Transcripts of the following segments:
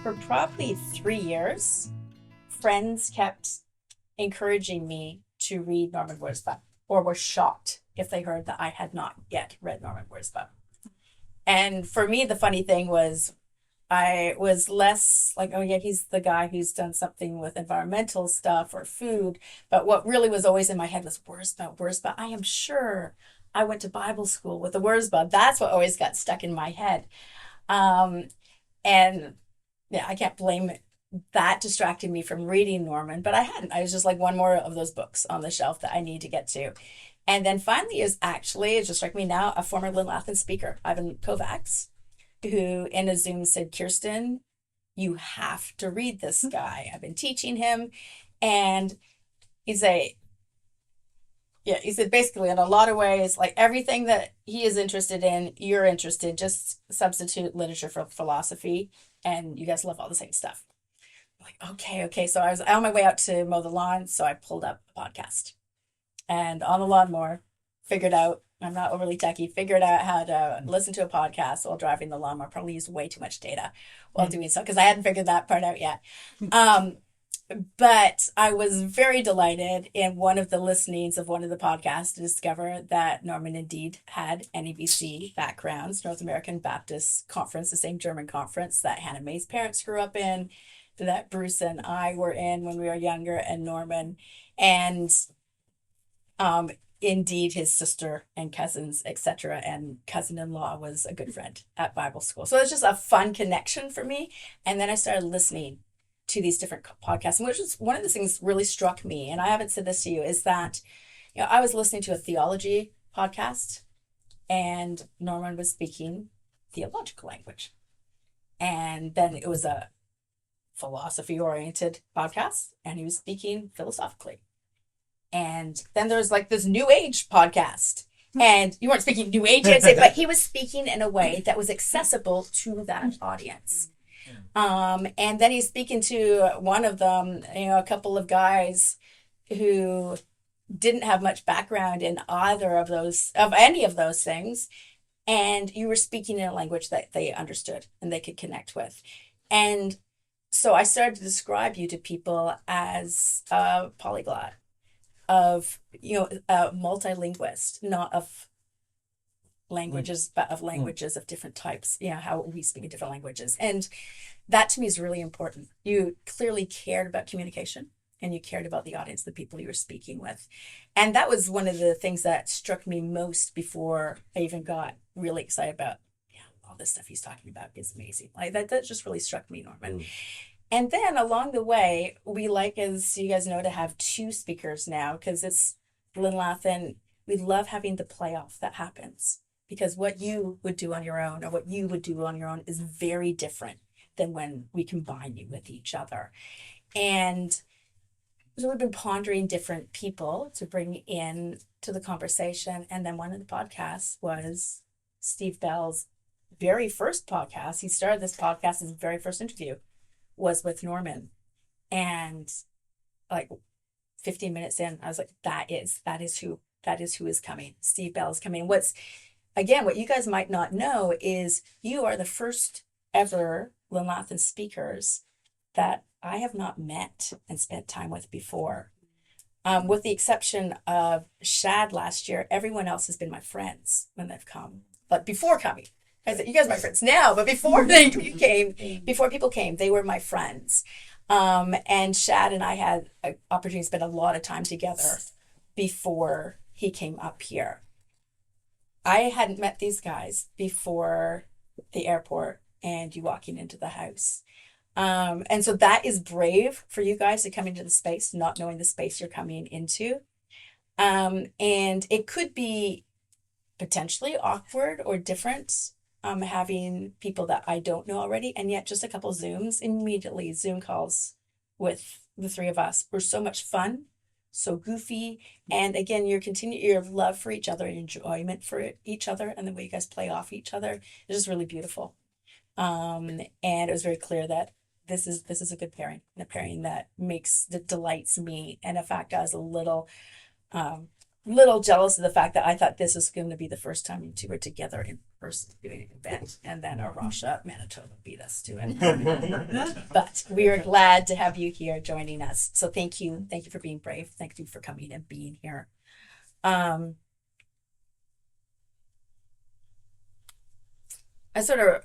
for probably 3 years, friends kept encouraging me to read Norman Wirzba, or were shocked if they heard that I had not yet read Norman Wirzba. And for me, the funny thing was, I was less like, oh yeah, he's the guy who's done something with environmental stuff or food. But what really was always in my head was Wirzba, Wirzba. I am sure I went to Bible school with the Wirzba. That's what always got stuck in my head. Um, and yeah, I can't blame that distracted me from reading Norman, but I hadn't. I was just like one more of those books on the shelf that I need to get to. And then finally is actually, it just struck me now, a former Linlathen speaker, Ivan Kovacs, who in a Zoom said, Kirstin, you have to read this guy. I've been teaching him. And he's he said basically in a lot of ways, like everything that he is interested in, you're interested, just substitute literature for philosophy. And you guys love all the same stuff. I'm like, okay. So I was on my way out to mow the lawn. So I pulled up a podcast and on the lawnmower, figured out, I'm not overly techie, figured out how to listen to a podcast while driving the lawnmower. Probably used way too much data while doing so because I hadn't figured that part out yet. But I was very delighted in one of the listenings of one of the podcasts to discover that Norman indeed had NABC backgrounds, North American Baptist Conference, the same German conference that Hannah Mae's parents grew up in, that Bruce and I were in when we were younger, and Norman. And indeed his sister and cousins, etc., and cousin-in-law was a good friend at Bible school. So it was just a fun connection for me. And then I started listening to these different podcasts, which is one of the things really struck me, and I haven't said this to you, is that I was listening to a theology podcast and Norman was speaking theological language, and then it was a philosophy oriented podcast and he was speaking philosophically, and then there was like this new age podcast and you weren't speaking new age, I'd say, but he was speaking in a way that was accessible to that audience. And then he's speaking to one of them, a couple of guys who didn't have much background in any of those things. And you were speaking in a language that they understood and they could connect with. And so I started to describe you to people as a polyglot, a multilinguist, not of languages, but of languages of different types, how we speak in different languages. And that to me is really important. You clearly cared about communication and you cared about the audience, the people you were speaking with. And that was one of the things that struck me most before I even got really excited about, all this stuff he's talking about is amazing. Like that just really struck me, Norman. And then along the way, we like, as you guys know, to have two speakers now because it's Linlathen. We love having the playoff that happens because what you would do on your own or what you would do on your own is very different than when we combine you with each other. And so we've been pondering different people to bring in to the conversation. And then one of the podcasts was Steve Bell's very first podcast. He started this podcast, his very first interview was with Norman. And like 15 minutes in, I was like, that is who is coming. Steve Bell is coming. What you guys might not know is you are the first ever Linlathen speakers that I have not met and spent time with before. With the exception of Shad last year, everyone else has been my friends when they've come. But before coming, I said, you guys are my friends now, but before people came, they were my friends. And Shad and I had an opportunity to spend a lot of time together before he came up here. I hadn't met these guys before the airport and you walking into the house. And so that is brave for you guys to come into the space, not knowing the space you're coming into. And it could be potentially awkward or different, having people that I don't know already. And yet just a couple immediately Zoom calls with the three of us were so much fun, so goofy. And again, your love for each other, your enjoyment for each other, and the way you guys play off each other is just really beautiful. And it was very clear that this is a good pairing, and a pairing that delights me. And in fact, I was a little little jealous of the fact that I thought this was going to be the first time you two were together in person doing an event, and then Arusha, Manitoba beat us to it. But we are glad to have you here joining us. So thank you for being brave. Thank you for coming and being here. I sort of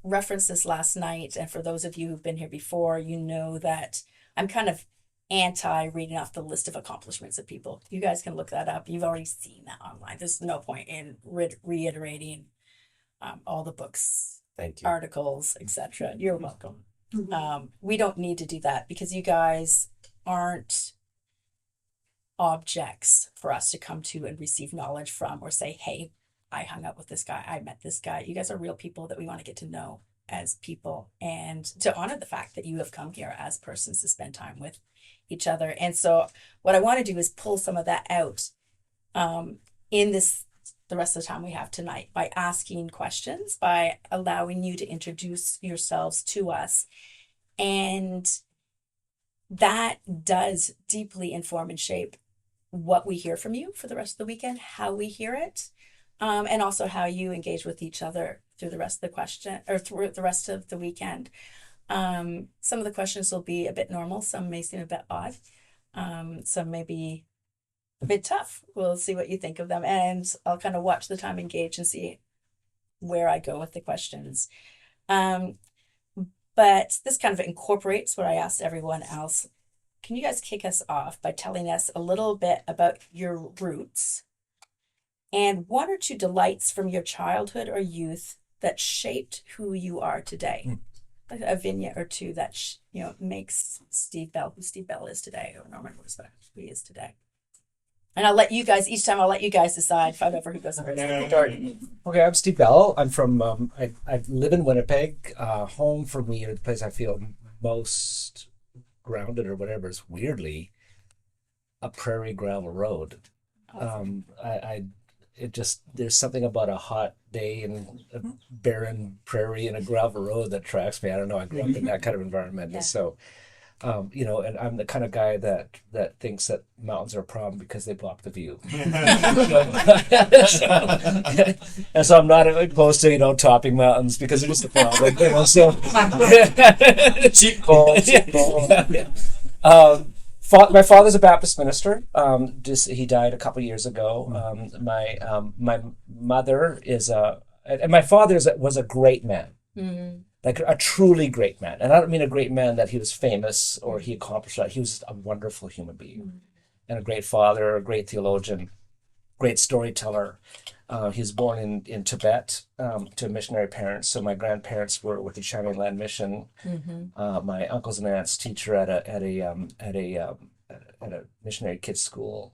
referenced this last night, and for those of you who've been here before, you know that I'm kind of anti reading off the list of accomplishments of people. You guys can look that up. You've already seen that online. There's no point in reiterating all the books, Thank you. articles, etc. You're welcome. We don't need to do that because you guys aren't objects for us to come to and receive knowledge from, or say, hey, I hung out with this guy, I met this guy. You guys are real people that we want to get to know as people, and to honor the fact that you have come here as persons to spend time with each other. And so what I want to do is pull some of that out in the rest of the time we have tonight, by asking questions, by allowing you to introduce yourselves to us. And that does deeply inform and shape what we hear from you for the rest of the weekend, how we hear it, and also how you engage with each other through the rest of through the rest of the weekend. Some of the questions will be a bit normal. Some may seem a bit odd. Some may be a bit tough. We'll see what you think of them. And I'll kind of watch the time engage and see where I go with the questions. But this kind of incorporates what I asked everyone else. Can you guys kick us off by telling us a little bit about your roots and one or two delights from your childhood or youth that shaped who you are today? A vignette or two that makes Steve Bell who Steve Bell is today, or Norman Wirzba who he is today. And I'll let you guys decide, fight over who goes first. Okay, I'm Steve Bell. I'm from I live in Winnipeg. Home for me, or the place I feel most grounded or whatever, is weirdly a prairie gravel road. Awesome. There's something about a hot day in a barren prairie and a gravel road that attracts me. I don't know. I grew up in that kind of environment. Yeah. And so, and I'm the kind of guy that thinks that mountains are a problem because they block the view. And so I'm not opposed to, topping mountains because it is the problem. So, cheap goals. My father's a Baptist minister. He died a couple years ago. My mother and my father was a great man, like a truly great man. And I don't mean a great man that he was famous or he accomplished that. He was a wonderful human being, and a great father, a great theologian, great storyteller. He was born in Tibet to missionary parents. So my grandparents were with the Shaman Land Mission. My uncles and aunts teacher at a missionary kids school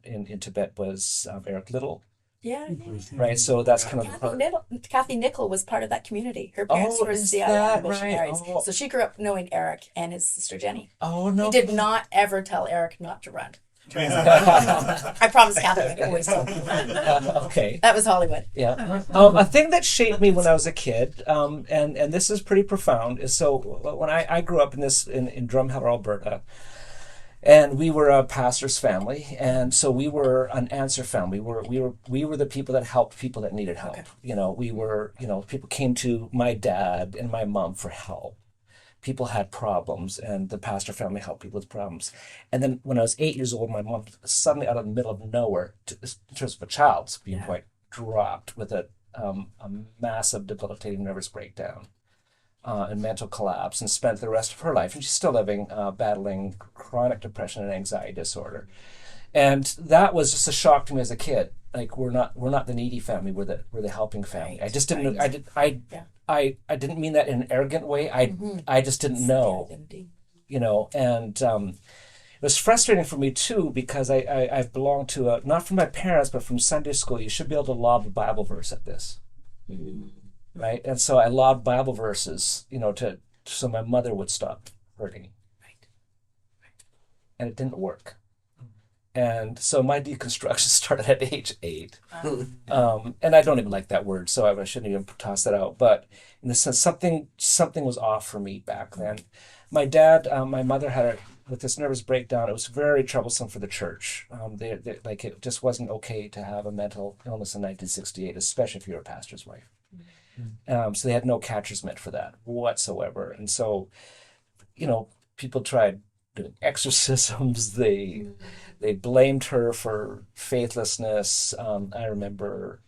in Tibet was Eric Little. Yeah. Right. So that's kind of Kathy Nickel was part of that community. Her parents were CIA missionaries. Right? So she grew up knowing Eric and his sister Jenny. Oh no! He did not ever tell Eric not to run. I promise Kathy always told me. Okay. That was Hollywood. Yeah. A thing that shaped me when I was a kid, and this is pretty profound, is so when I grew up in Drumheller, Alberta, and we were a pastor's family, and so we were an answer family. We were the people that helped people that needed help. Okay. People came to my dad and my mom for help. People had problems, and the pastor family helped people with problems. And then when I was 8 years old, my mom suddenly, out of the middle of nowhere, in terms of a child's viewpoint, dropped with a massive debilitating nervous breakdown and mental collapse, and spent the rest of her life, and she's still living, battling chronic depression and anxiety disorder. And that was just a shock to me as a kid. Like, we're not the needy family, we're the helping family. I just didn't. I didn't mean that in an arrogant way. I just didn't know, and it was frustrating for me too, because I've belonged to not from my parents, but from Sunday school. You should be able to lob a Bible verse at this, right? And so I lobbed Bible verses, so my mother would stop hurting, right? And it didn't work. And so my deconstruction started at age 8. And I don't even like that word, so I shouldn't even toss that out. But in the sense, something was off for me back then. My dad, my mother had with this nervous breakdown. It was very troublesome for the church. Like it just wasn't okay to have a mental illness in 1968, especially if you're a pastor's wife. So they had no catcher's mitt for that whatsoever. And so, people tried doing exorcisms. They blamed her for faithlessness. I remember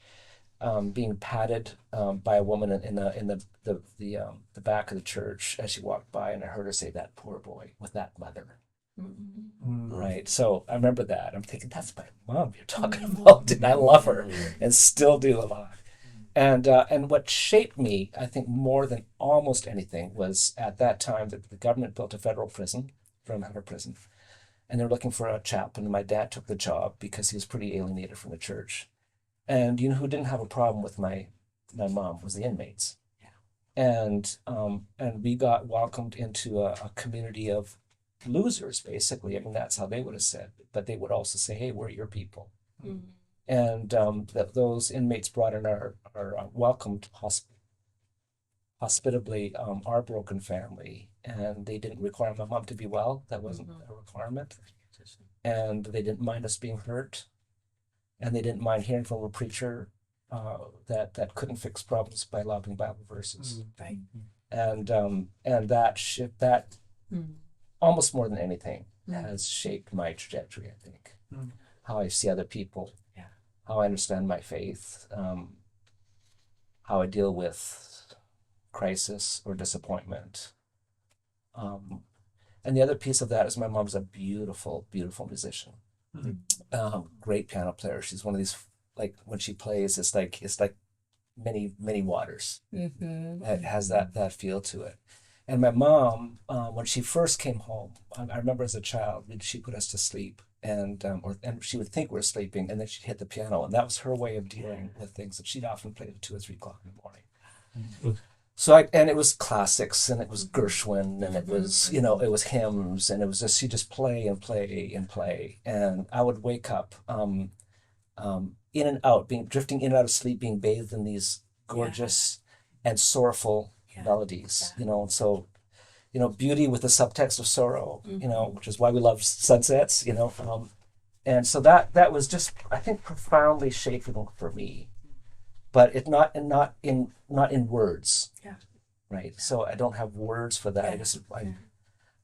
being patted by a woman in the back of the church as she walked by, and I heard her say, "That poor boy with that mother." Right. So I remember that. I'm thinking, that's my mom you're talking about. And I love her and still do a lot. And what shaped me, I think, more than almost anything was at that time that the government built a federal prison, Drumheller Prison, and they were looking for a chaplain, and my dad took the job because he was pretty alienated from the church. And who didn't have a problem with my mom was the inmates. And we got welcomed into a community of losers, basically. I mean, that's how they would have said, but they would also say, "Hey, we're your people." And those inmates brought in our welcomed hospitably our broken family, and they didn't require my mom to be well. That wasn't a requirement. And they didn't mind us being hurt, and they didn't mind hearing from a preacher that couldn't fix problems by lobbing Bible verses. Right. And that shift, that almost more than anything, has shaped my trajectory, I think. How I see other people, how I understand my faith, how I deal with crisis or disappointment. And the other piece of that is my mom's a beautiful, beautiful musician. Great piano player. She's one of these, like, when she plays, it's like many, many waters. It has that feel to it. And my mom, when she first came home, I remember as a child, she put us to sleep, and she would think we were sleeping, and then she'd hit the piano, and that was her way of dealing with things. And she'd often play at 2 or 3 o'clock in the morning. So and it was classics, and it was Gershwin, and it was it was hymns, and it was just she'd just play and play and play, and I would wake up in and out, drifting in and out of sleep, being bathed in these gorgeous and sorrowful melodies, so beauty with the subtext of sorrow, which is why we love sunsets, and so that was just, I think, profoundly shaping for me, but it not in words, right? So I don't have words for that.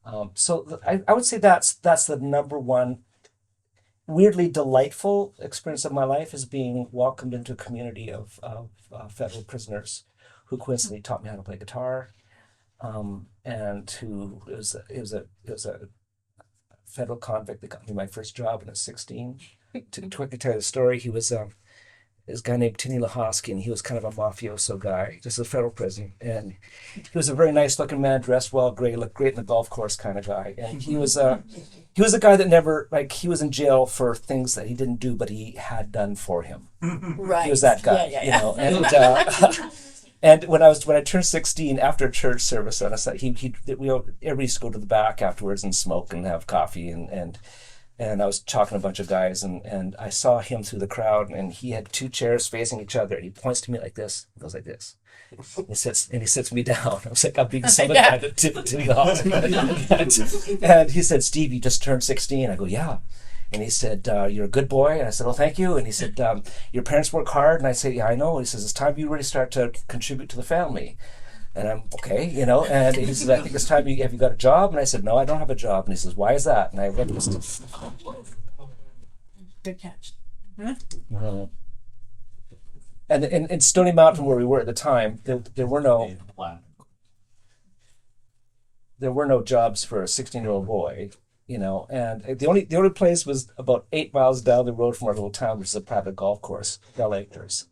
I would say that's the number one weirdly delightful experience of my life, is being welcomed into a community of federal prisoners who coincidentally taught me how to play guitar, and who it was a federal convict that got me my first job when I was 16. To quickly tell you the story, he was this guy named Tinny Lahosky, and he was kind of a mafioso guy, just a federal prison. And he was a very nice looking man, dressed well, looked great in the golf course kind of guy. And he was a guy that never, he was in jail for things that he didn't do, but he had done for him. Right. He was that guy, And when I turned 16, after church service on a Sunday, everybody used to go to the back afterwards and smoke and have coffee, and I was talking to a bunch of guys, and I saw him through the crowd, and he had 2 chairs facing each other, and he points to me like this, and goes like this. He sits me down. I was like, I'm being summoned by the and he said, "Steve, you just turned 16. I go, "Yeah." And he said, "You're a good boy." And I said, "Oh, thank you." And he said, "Your parents work hard." And I said, "Yeah, I know." He says, "It's time you really start to contribute to the family." And I'm okay, and he says, "I think it's time have you got a job?" And I said, "No, I don't have a job." And he says, "Why is that?" And I read this. Good catch. And in Stony Mountain, where we were at the time, there were no jobs for a 16-year-old boy, and the only place was about 8 miles down the road from our little town, which is a private golf course, Bell Acres.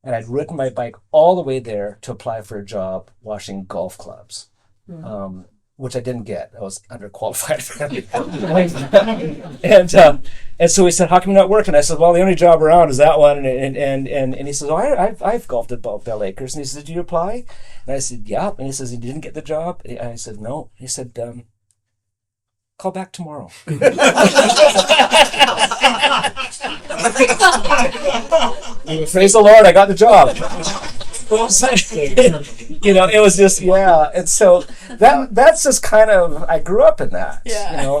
And I'd ridden my bike all the way there to apply for a job washing golf clubs, which I didn't get. I was underqualified for that. And so he said, "How come you're not working?" I said, "Well, the only job around is that one." And he says, "Oh, I've golfed at Bell Acres." And he said, "Did you apply?" And I said, "Yeah." And he says, "You didn't get the job?" And I said, "No." He said, "Call back tomorrow." Praise the Lord, I got the job. It was just, yeah. And so that's just kind of, I grew up in that,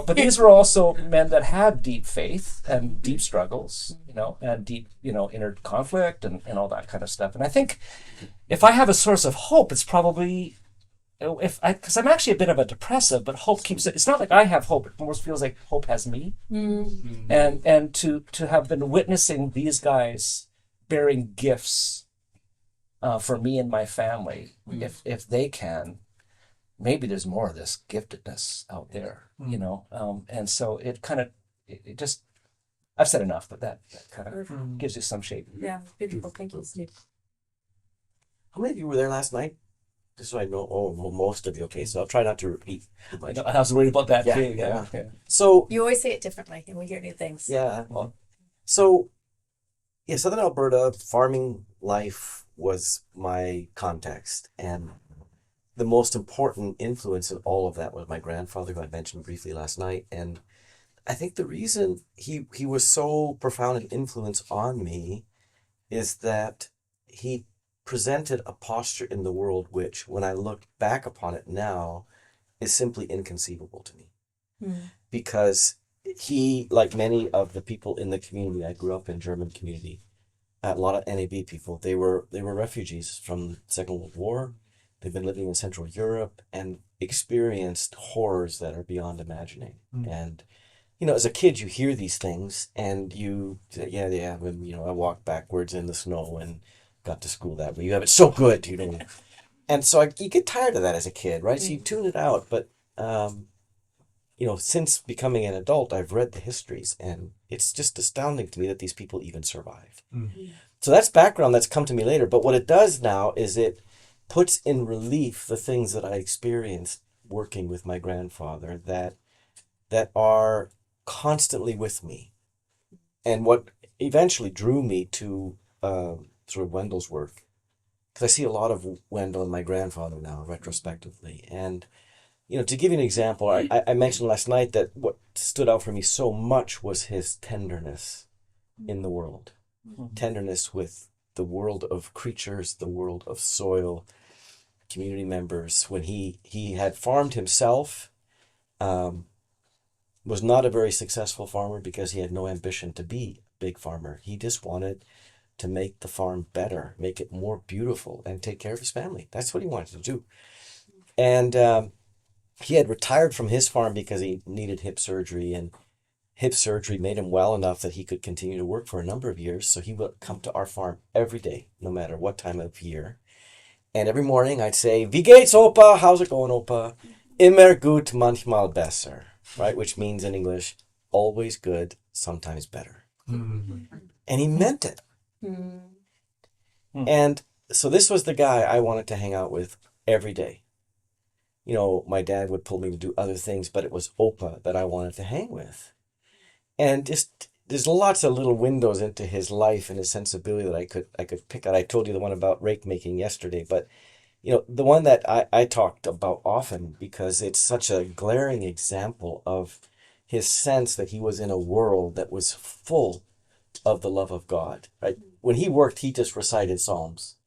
but these were also men that had deep faith and deep struggles, and deep, inner conflict and all that kind of stuff. And I think if I have a source of hope, it's probably, because I'm actually a bit of a depressive, but hope keeps it. It's not like I have hope. It almost feels like hope has me. And to have been witnessing these guys bearing gifts for me and my family, if they can, maybe there's more of this giftedness out there, and so it kind of, it just, I've said enough, but that kind of gives you some shape. Yeah, beautiful. Thank you, Steve. How many of you were there last night? Just so I know, most of you. Okay, so I'll try not to repeat too much. I was worried about that too. Yeah. So you always say it differently, and we hear new things. Yeah. Well, so Southern Alberta farming life was my context, and the most important influence in all of that was my grandfather, who I mentioned briefly last night. And I think the reason he was so profound an influence on me is that he presented a posture in the world which, when I look back upon it now, is simply inconceivable to me. Because he, like many of the people in the community, I grew up in German community, a lot of NAB people, they were refugees from the Second World War. They've been living in Central Europe and experienced horrors that are beyond imagining. And as a kid, you hear these things and you say, yeah, when, I walked backwards in the snow and got to school that way. You have it so good, And so you get tired of that as a kid, right? So you tune it out. But, since becoming an adult, I've read the histories, and it's just astounding to me that these people even survived. So that's background that's come to me later. But what it does now is it puts in relief the things that I experienced working with my grandfather that are constantly with me. And what eventually drew me to sort of Wendell's work, because I see a lot of Wendell and my grandfather now retrospectively. And to give you an example, I mentioned last night that what stood out for me so much was his tenderness in the world. Tenderness with the world of creatures, the world of soil, community members. When he had farmed himself, was not a very successful farmer because he had no ambition to be a big farmer. He just wanted to make the farm better, make it more beautiful, and take care of his family. That's what he wanted to do. And he had retired from his farm because he needed hip surgery, and hip surgery made him well enough that he could continue to work for a number of years. So he would come to our farm every day, no matter what time of year. And every morning I'd say, "Wie geht's, Opa? How's it going, Opa? Immer gut, manchmal besser," right? Which means in English, always good, sometimes better. And he meant it. And so this was the guy I wanted to hang out with every day. My dad would pull me to do other things, but it was Opa that I wanted to hang with. And just there's lots of little windows into his life and his sensibility that I could pick out. I told you the one about rake making yesterday, but the one that I talked about often because it's such a glaring example of his sense that he was in a world that was full of the love of God, right? When he worked, he just recited Psalms.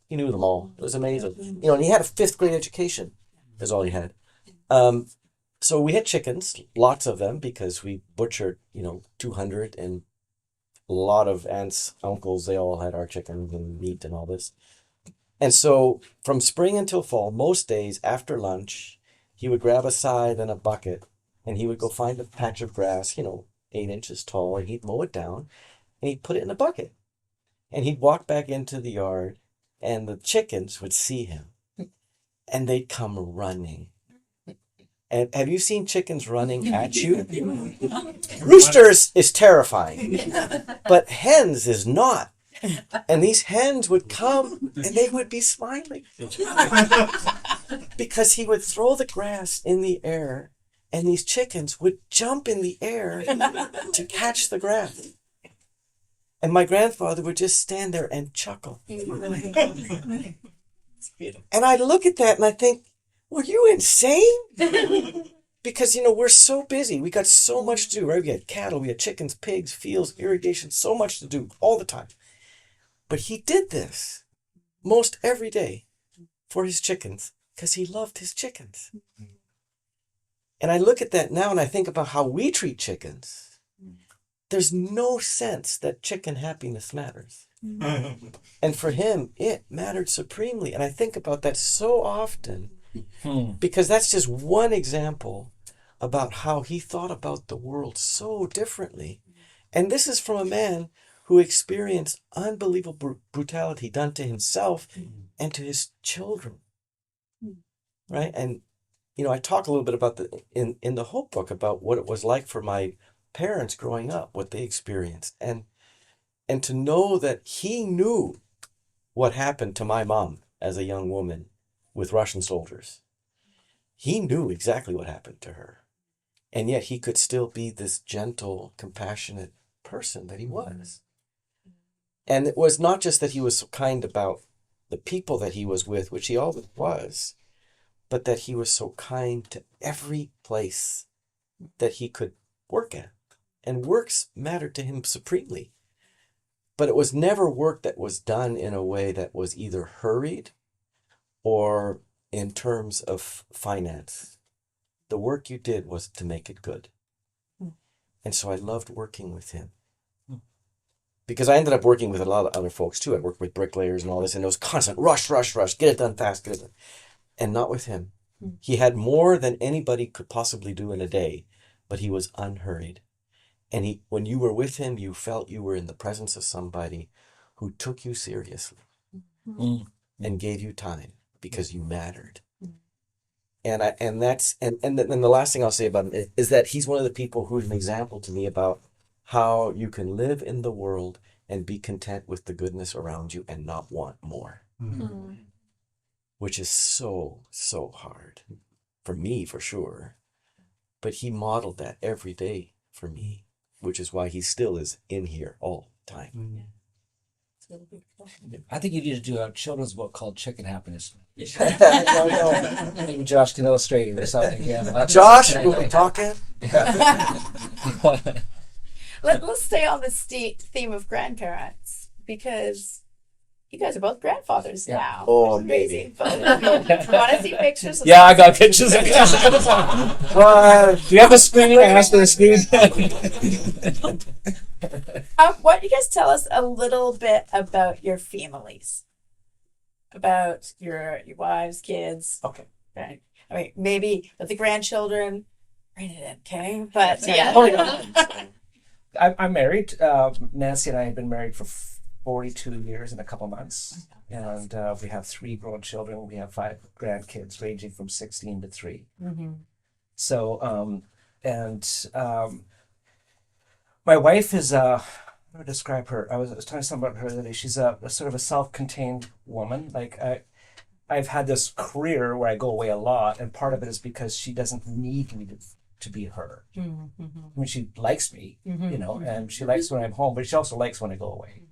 He knew them all. It was amazing. And he had a 5th grade education, is all he had. So we had chickens, lots of them, because we butchered, 200, and a lot of aunts, uncles, they all had our chickens and meat and all this. And so from spring until fall, most days after lunch, he would grab a scythe and a bucket, and he would go find a patch of grass, 8 inches tall, and he'd mow it down, and he'd put it in a bucket. And he'd walk back into the yard, and the chickens would see him, and they'd come running. And have you seen chickens running at you? Roosters is terrifying, but hens is not. And these hens would come, and they would be smiling. Because he would throw the grass in the air, and these chickens would jump in the air to catch the grass. And my grandfather would just stand there and chuckle. And I look at that and I think, were you insane? Because, we're so busy. We got so much to do, right? We had cattle, we had chickens, pigs, fields, irrigation, so much to do all the time. But he did this most every day. for his chickens because he loved his chickens. And I look at that now and I think about how we treat chickens. There's no sense that chicken happiness matters. And for him, it mattered supremely. And I think about that so often because that's just one example about how he thought about the world so differently. And this is from a man who experienced unbelievable brutality done to himself and to his children. Right? And, you know, I talk a little bit about in the Hope book about what it was like for my parents growing up, what they experienced. And to know that he knew what happened to my mom as a young woman with Russian soldiers. He knew exactly what happened to her. And yet he could still be this gentle, compassionate person that he was. And it was not just that he was so kind about the people that he was with, which he always was, but that he was so kind to every place that he could work at. And works mattered to him supremely. But it was never work that was done in a way that was either hurried or in terms of finance. The work you did was to make it good. And so I loved working with him. Because I ended up working with a lot of other folks too. I worked with bricklayers and all this, and it was constant rush, rush, rush, get it done fast, get it done. And not with him. He had more than anybody could possibly do in a day, but he was unhurried. And when you were with him, you felt you were in the presence of somebody who took you seriously and gave you time because you mattered. And then the last thing I'll say about him is that he's one of the people who's an example to me about how you can live in the world and be content with the goodness around you and not want more, which is so, so hard for me, for sure. But he modeled that every day for me, which is why he still is in here all the time. I think you need to do a children's book called Chicken Happiness. Maybe Josh can illustrate it or something. Yeah. Josh, we'll be talking. Let's stay on the theme of grandparents, because you guys are both grandfathers now. Oh, Crazy. maybe. But want to see pictures? Yeah, I got pictures. Do you have a screen? I asked for a screen. Why don't you guys tell us a little bit about your families? About your wives, kids. Okay. Right. I mean, maybe the grandchildren. Bring it in, okay? But yeah. I'm married. Nancy and I have been married for 42 years in a couple months. And we have 3 grown children. We have 5 grandkids ranging from 16 to 3. So, my wife is, how do I describe her? I was telling someone about her the other day. She's a sort of a self-contained woman. Like I've had this career where I go away a lot, and part of it is because she doesn't need me to be her. I mean, she likes me, and she likes when I'm home, but she also likes when I go away.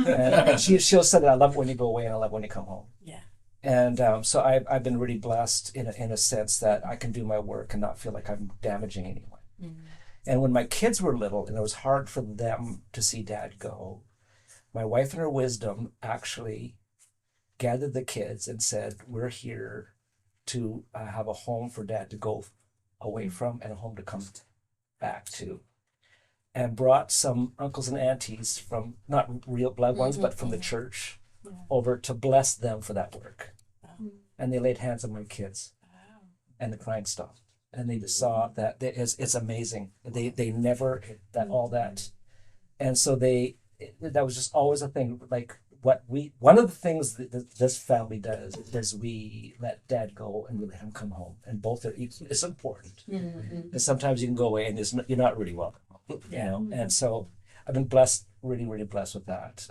And she'll say that I love it when you go away and I love it when you come home. Yeah. And so I've been really blessed in a sense that I can do my work and not feel like I'm damaging anyone. And when my kids were little and it was hard for them to see Dad go, my wife in her wisdom actually gathered the kids and said, we're here to have a home for Dad to go away from and a home to come back to. And brought some uncles and aunties from, not real blood ones, but from the church over to bless them for that work. And they laid hands on my kids. And the crying stopped. And they just saw that it's amazing. They never that all that. And so that was just always a thing. Like one of the things that this family does is we let Dad go and we let him come home. And both are equally as important. And sometimes you can go away and you're not really welcome. And so I've been blessed, really, really blessed with that.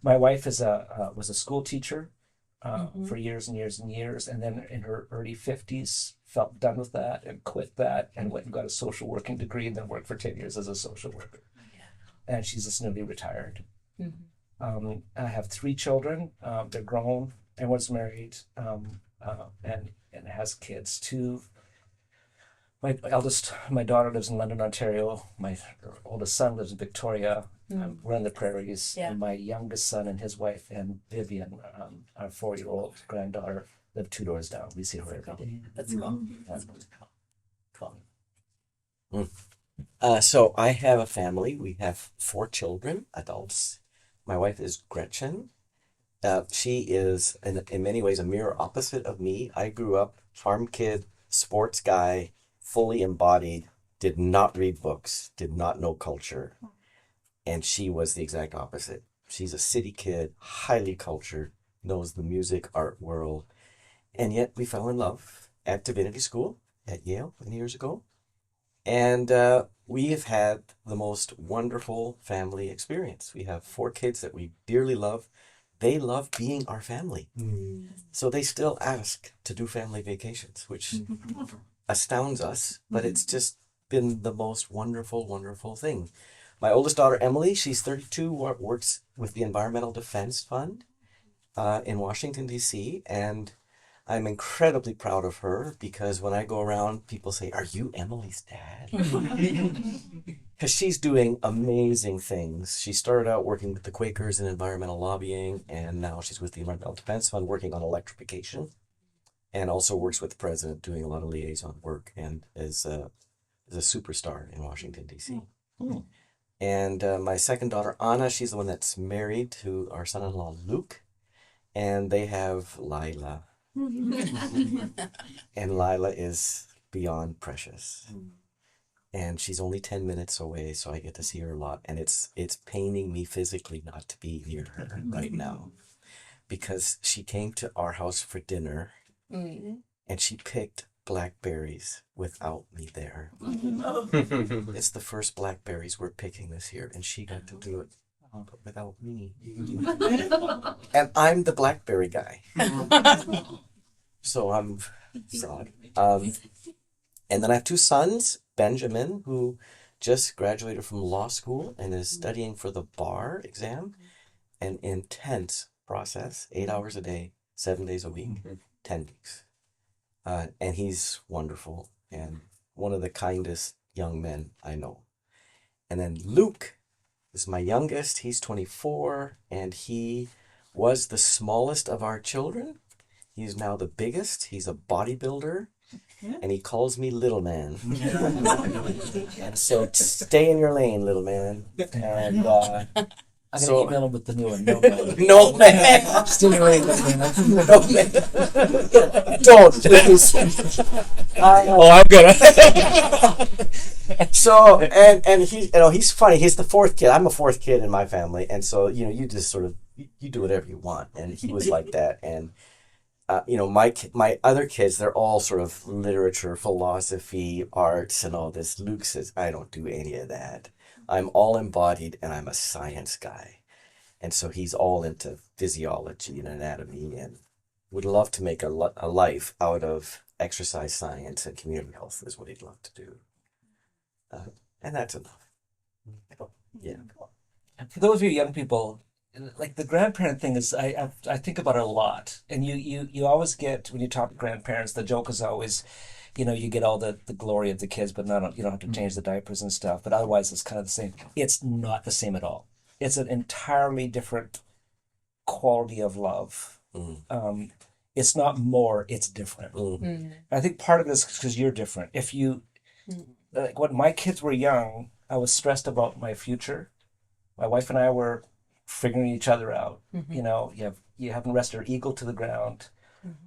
My wife was a school teacher for years and years and years, and then in her early 50s felt done with that and quit that and went and got a social working degree and then worked for 10 years as a social worker. And she's just newly retired. I have 3 children. They're grown. Everyone's married and has kids. 2. My daughter lives in London, Ontario. My oldest son lives in Victoria. we're in the prairies, Yeah. and my youngest son and his wife and Vivian, our 4-year-old granddaughter, live 2 doors down. We see her every day. That's cool. That's cool. So I have a family. We have 4 children, adults. My wife is Gretchen. She is, in many ways, a mirror opposite of me. I grew up farm kid, sports guy, fully embodied, did not read books, did not know culture. And she was the exact opposite. She's a city kid, highly cultured, knows the music, art world. And yet we fell in love at divinity school at Yale many years ago. And we have had the most wonderful family experience. We have 4 kids that we dearly love. They love being our family. So they still ask to do family vacations, which astounds us, but it's just been the most wonderful, wonderful thing. My oldest daughter, Emily, she's 32, works with the Environmental Defense Fund in Washington, D.C., and I'm incredibly proud of her because when I go around, people say, "Are you Emily's dad?" Because she's doing amazing things. She started out working with the Quakers in environmental lobbying, and now she's with the Environmental Defense Fund working on electrification, and also works with the president doing a lot of liaison work, and is a superstar in Washington, D.C. And my second daughter, Anna, she's the one that's married to our son-in-law, Luke, and they have Lila. And Lila is beyond precious. And she's only 10 minutes away, so I get to see her a lot. And it's paining me physically not to be near her right now. Because she came to our house for dinner, and she picked blackberries without me there. It's the first blackberries we're picking this year, and she got to do it without me. And I'm the blackberry guy. So I'm sad. And then I have 2 sons, Benjamin, who just graduated from law school and is studying for the bar exam. An intense process, 8 hours a day, 7 days a week, 10 weeks. And he's wonderful and one of the kindest young men I know. And then Luke is my youngest. He's 24, and he was the smallest of our children. He's now the biggest. He's a bodybuilder, and he calls me little man. And so stay in your lane, little man. And I'm So- gonna email him with the new one. No, man. no man, Still waiting. no man. Don't please. I'm gonna. So and he, he's funny. He's the 4th kid. I'm a 4th kid in my family, and so you just sort of you do whatever you want. And he was like that. And my other kids, they're all sort of literature, philosophy, arts, and all this. Luke says, I don't do any of that. I'm all embodied, and I'm a science guy. And so he's all into physiology and anatomy, and would love to make a life out of exercise science and community health is what he'd love to do. And that's enough. Yeah. For those of you young people, like the grandparent thing is, I think about it a lot. And you always get, when you talk to grandparents, the joke is always, you get all the glory of the kids, but you don't have to change the diapers and stuff. But otherwise, it's kind of the same. It's not the same at all. It's an entirely different quality of love. It's not more, it's different. I think part of this is because you're different. If you, like when my kids were young, I was stressed about my future. My wife and I were figuring each other out. You haven't rested your ego to the ground.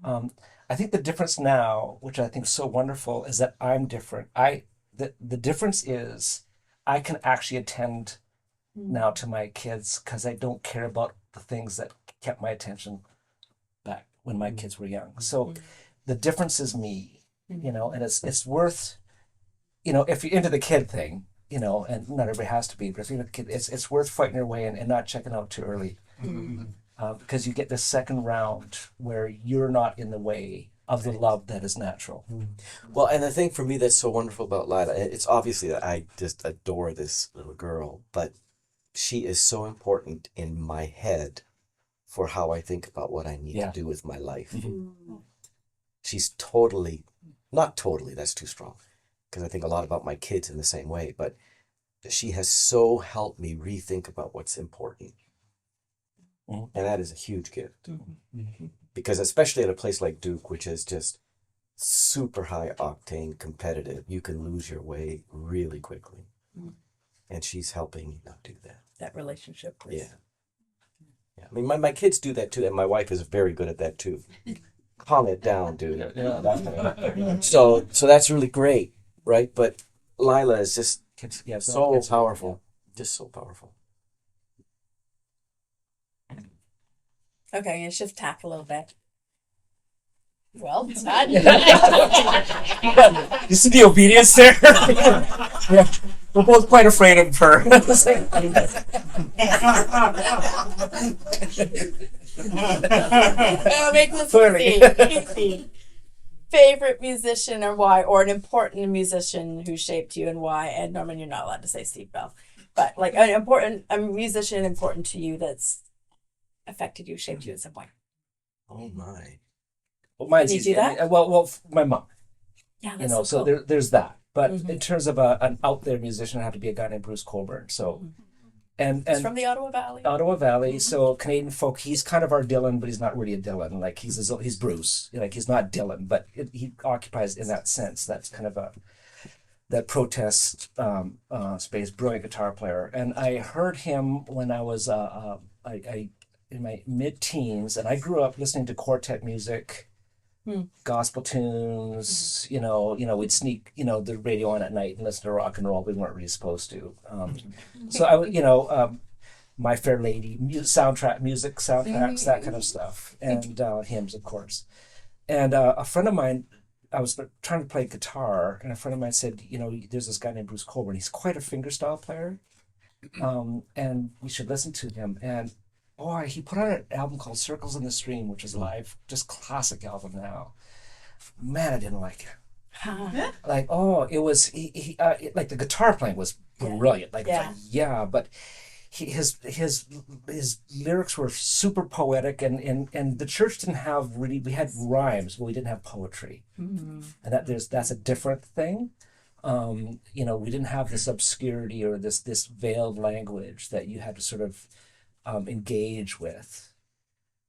I think the difference now, which I think is so wonderful, is that I'm different. The difference is I can actually attend now to my kids because I don't care about the things that kept my attention back when my kids were young. So the difference is me, and it's worth, if you're into the kid thing, and not everybody has to be, but if you're into the kid, it's worth fighting your way in and not checking out too early. Because you get this second round where you're not in the way of the love that is natural. Well, and the thing for me that's so wonderful about Lila, it's obviously that I just adore this little girl, but she is so important in my head for how I think about what I need to do with my life. She's not totally, that's too strong, because I think a lot about my kids in the same way, but she has so helped me rethink about what's important. Mhm. And that is a huge gift. Because especially at a place like Duke, which is just super high octane competitive, you can lose your way really quickly. And she's helping me not do that. That relationship. Yeah. I mean, my kids do that too, and my wife is very good at that too. Calm it down, dude. So that's really great, right? But Lila is just so powerful. Just so powerful. Okay, I'm going to shift tack a little bit. Well, it's not. You see the obedience there? Yeah. We're both quite afraid of her. I'll make this easy. Favorite musician or why, or an important musician who shaped you and why? And Norman, you're not allowed to say Steve Bell, but like a musician important to you that's affected you, shaped you in some way. Oh my! Well, mine's Can you easy. do that? Well, my mom. Yeah, You that's know, so so cool. there's that. But in terms of an out there musician, it had to be a guy named Bruce Coburn. So, and He's from the Ottawa Valley. Ottawa Valley, so Canadian folk. He's kind of our Dylan, but he's not really a Dylan. Like he's Bruce. Like he's not Dylan, but he occupies in that sense. That's kind of that protest space. Brilliant guitar player, and I heard him when I was I in my mid-teens, and I grew up listening to quartet music. Gospel tunes, you know, we'd sneak, the radio on at night and listen to rock and roll. We weren't really supposed to. So I would, My Fair Lady, music soundtracks, that kind of stuff, and hymns, of course. And a friend of mine, I was trying to play guitar, and a friend of mine said, there's this guy named Bruce Coburn. He's quite a fingerstyle player, and you should listen to him. And boy, he put out an album called Circles in the Stream, which is live, just classic album now. Man, I didn't like it. Like, it was, like the guitar playing was brilliant. Like, but his lyrics were super poetic, and the church didn't have really, we had rhymes, but we didn't have poetry. And that's a different thing. We didn't have this obscurity or this veiled language that you had to sort of engage with,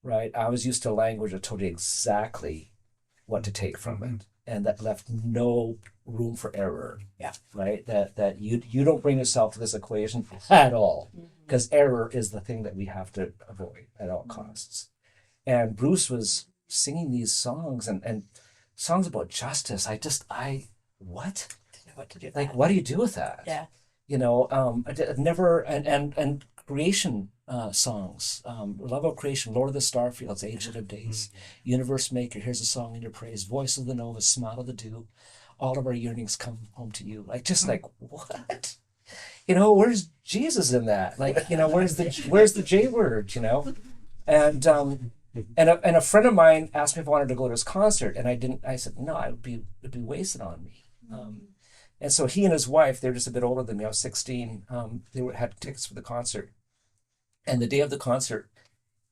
right? I was used to language that told you exactly what to take from it, and that left no room for error. Yeah. Right. That you don't bring yourself to this equation at all, because error is the thing that we have to avoid at all costs. And Bruce was singing these songs and songs about justice. I what? Didn't know what to do. Like, what do you do with that? Yeah. I've never and creation songs, love of creation, Lord of the Starfields, Ancient of Days, Universe Maker, here's a song in your praise, Voice of the Nova, Smile of the Dew, all of our yearnings come home to you. Like, just like, what? Where's Jesus in that? Like, where's the J word? And a friend of mine asked me if I wanted to go to his concert, and I didn't. I said no, it'd be wasted on me. And so he and his wife, they're just a bit older than me. I was 16. They had tickets for the concert. And the day of the concert,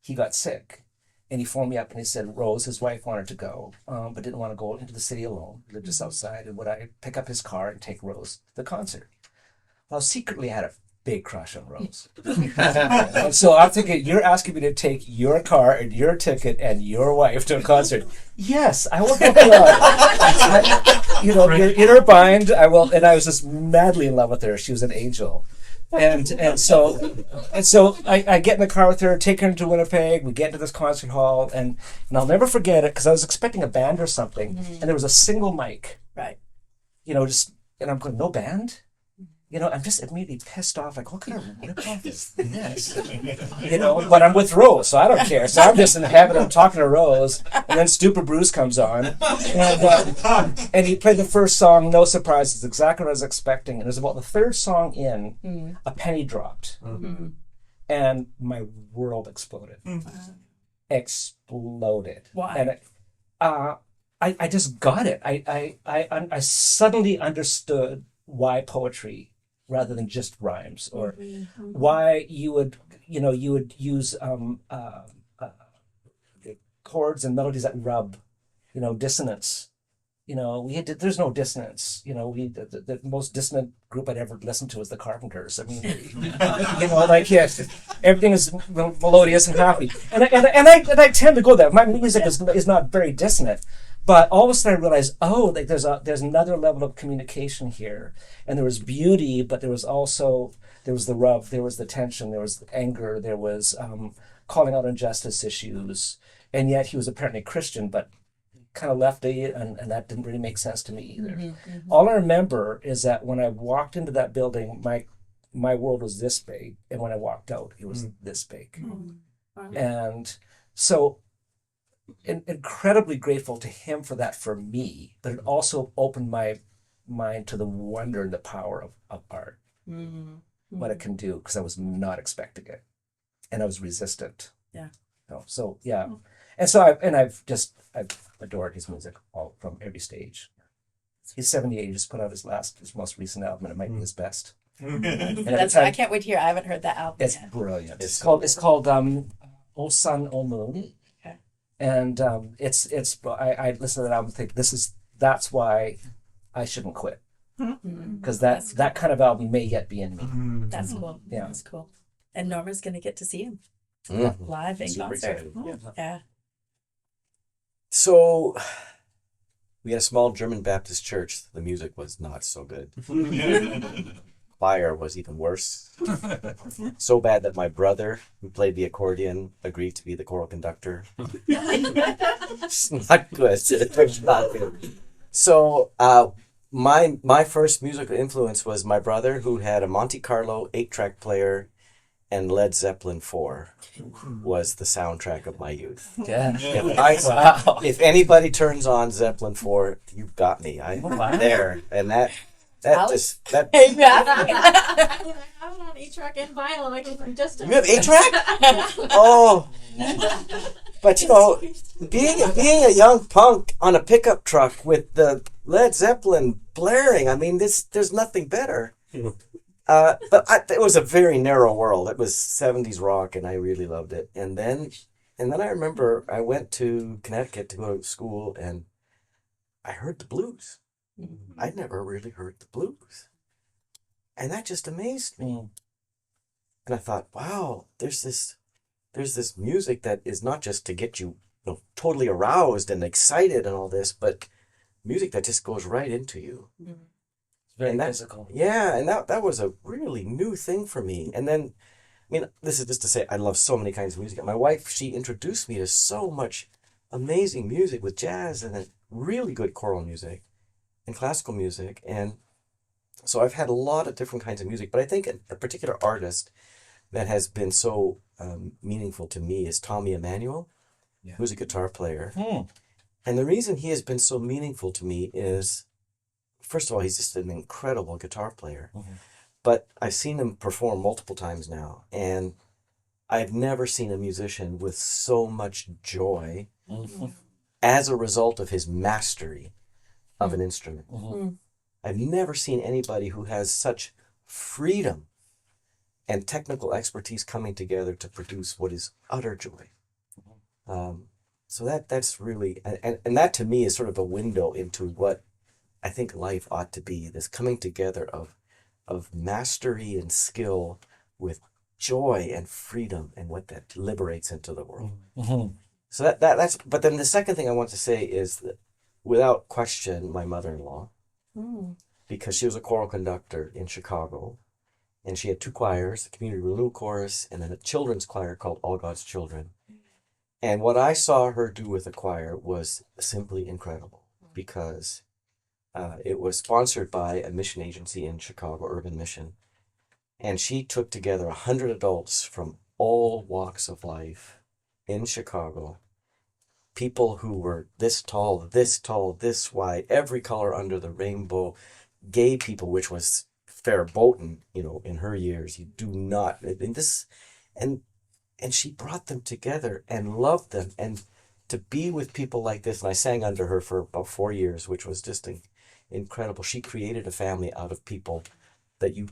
he got sick. And he phoned me up and he said, Rose, his wife, wanted to go, but didn't want to go into the city alone. He lived just outside. And would I pick up his car and take Rose to the concert? Well, secretly I had a big crush on Rose. And so I'm thinking, you're asking me to take your car and your ticket and your wife to a concert. Yes, I will help you out. You're in her bind. I will. And I was just madly in love with her. She was an angel. And so I get in the car with her, take her into Winnipeg. We get into this concert hall, and I'll never forget it because I was expecting a band or something, and there was a single mic. Right. And I'm going, no band? I'm just immediately pissed off. Like, what kind of rip-off is this? But I'm with Rose, so I don't care. So I'm just in heaven. I'm talking to Rose, and then Stupid Bruce comes on, and he played the first song. No surprise, it's exactly what I was expecting. And it was about the third song in, a penny dropped, and my world exploded. Exploded. Why? And I just got it. I suddenly understood why poetry rather than just rhymes, or why you would use chords and melodies that rub, dissonance, there's no dissonance. The most dissonant group I'd ever listened to was the Carpenters. I mean, everything is melodious and happy. And I tend to go there. My music is not very dissonant. But all of a sudden I realized, there's another level of communication here. And there was beauty, but there was the rub, there was the tension, there was the anger, there was calling out injustice issues. And yet he was apparently Christian, but kind of lefty, and that didn't really make sense to me either. Mm-hmm. All I remember is that when I walked into that building, my world was this big, and when I walked out, it was this big. Mm-hmm. Wow. And so incredibly grateful to him for that for me, but it also opened my mind to the wonder and the power of art, what it can do, because I was not expecting it, and I was resistant. Yeah. So yeah. And so I've adored his music all from every stage. He's 78. He just put out his most recent album, and it might be his best. I can't wait to hear. I haven't heard that album It's yet. brilliant. It's called O Sun, O Moon. Okay. And I listen to that album and think that's why I shouldn't quit. Because that kind of album may yet be in me. That's cool. Yeah. That's cool. And Norma's going to get to see him live in Super concert. excited. Yeah. So we had a small German Baptist church. The music was not so good. Choir was even worse. So bad that my brother, who played the accordion, agreed to be the choral conductor. It's not good. It's not good. So my first musical influence was my brother, who had a Monte Carlo 8-track player, and Led Zeppelin 4 was the soundtrack of my youth. Yeah. If anybody turns on Zeppelin 4, you've got me. I'm there. And that Hey, Matt. I have it on 8-track and vinyl. I can just. You have 8-track? Oh. But being a young punk on a pickup truck with the Led Zeppelin blaring, I mean, there's nothing better. But it was a very narrow world. It was 70s rock, and I really loved it. And then I remember I went to Connecticut to go to school, and I heard the blues. I'd never really heard the blues, and that just amazed me. And I thought, wow, there's this music that is not just to get you totally aroused and excited and all this, but music that just goes right into you. Very physical. Yeah, and that was a really new thing for me. And then, I mean, this is just to say I love so many kinds of music. My wife, she introduced me to so much amazing music with jazz and then really good choral music and classical music. And so I've had a lot of different kinds of music, but I think a particular artist that has been so meaningful to me is Tommy Emmanuel, who's a guitar player. And the reason he has been so meaningful to me is, first of all, he's just an incredible guitar player. But I've seen him perform multiple times now, and I've never seen a musician with so much joy as a result of his mastery of an instrument. I've never seen anybody who has such freedom and technical expertise coming together to produce what is utter joy. So that's really, and that to me is sort of a window into what I think life ought to be, this coming together of mastery and skill with joy and freedom and what that liberates into the world. So that's, but then the second thing I want to say is that without question, my mother-in-law, because she was a choral conductor in Chicago, and she had 2 choirs, a community renewal chorus and then a children's choir called All God's Children. And what I saw her do with the choir was simply incredible, because it was sponsored by a mission agency in Chicago, Urban Mission. And she took together 100 adults from all walks of life in Chicago, people who were this tall, this wide, every color under the rainbow, gay people, which was verboten, in her years. You do not, and she brought them together and loved them. And to be with people like this, and I sang under her for about 4 years, which was just incredible. She created a family out of people that you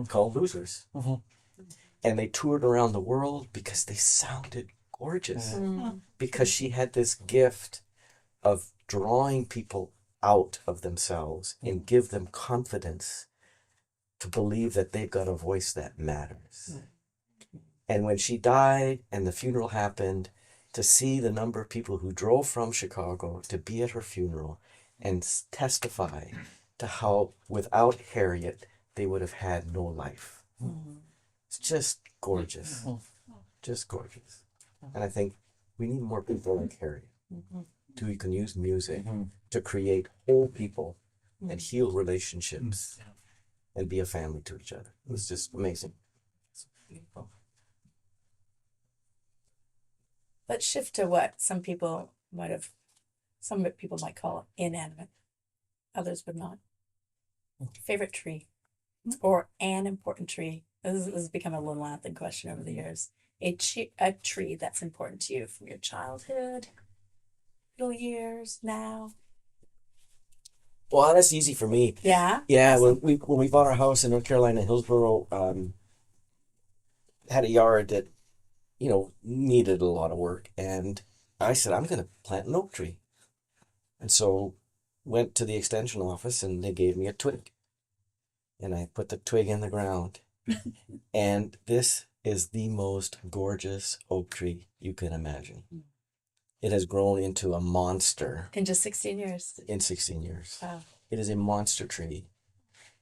call losers. And they toured around the world because they sounded gorgeous. Because she had this gift of drawing people out of themselves and give them confidence to believe that they've got a voice that matters. And when she died and the funeral happened, to see the number of people who drove from Chicago to be at her funeral and testify to how without Harriet, they would have had no life. It's just gorgeous. Just gorgeous. And I think we need more people like Harriet who can use music to create whole people and heal relationships and be a family to each other. It was just amazing. Let's shift to what some people might call inanimate. Others would not. Favorite tree or an important tree. This has become a Linlathen question over the years. A tree that's important to you from your childhood, middle years, now. Well, that's easy for me. Yeah? Yeah, when we bought our house in North Carolina, Hillsboro, had a yard that, needed a lot of work. And I said, I'm going to plant an oak tree. And so went to the extension office and they gave me a twig. And I put the twig in the ground. And this is the most gorgeous oak tree you can imagine. It has grown into a monster. In just 16 years. In 16 years. Wow. It is a monster tree.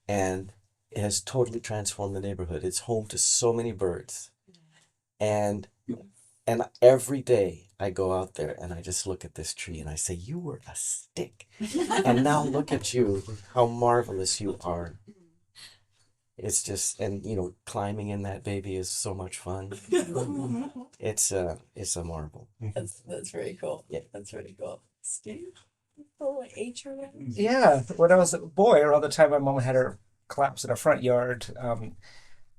And it has totally transformed the neighborhood. It's home to so many birds. And every day I go out there and I just look at this tree and I say, you were a stick. And now look at you, how marvelous you are. It's just, and climbing in that baby is so much fun. It's a marvel. That's very cool. Yeah. That's very cool. Steve? Oh, what age are you? Yeah, when I was a boy, around the time my mom had her collapse in our front yard,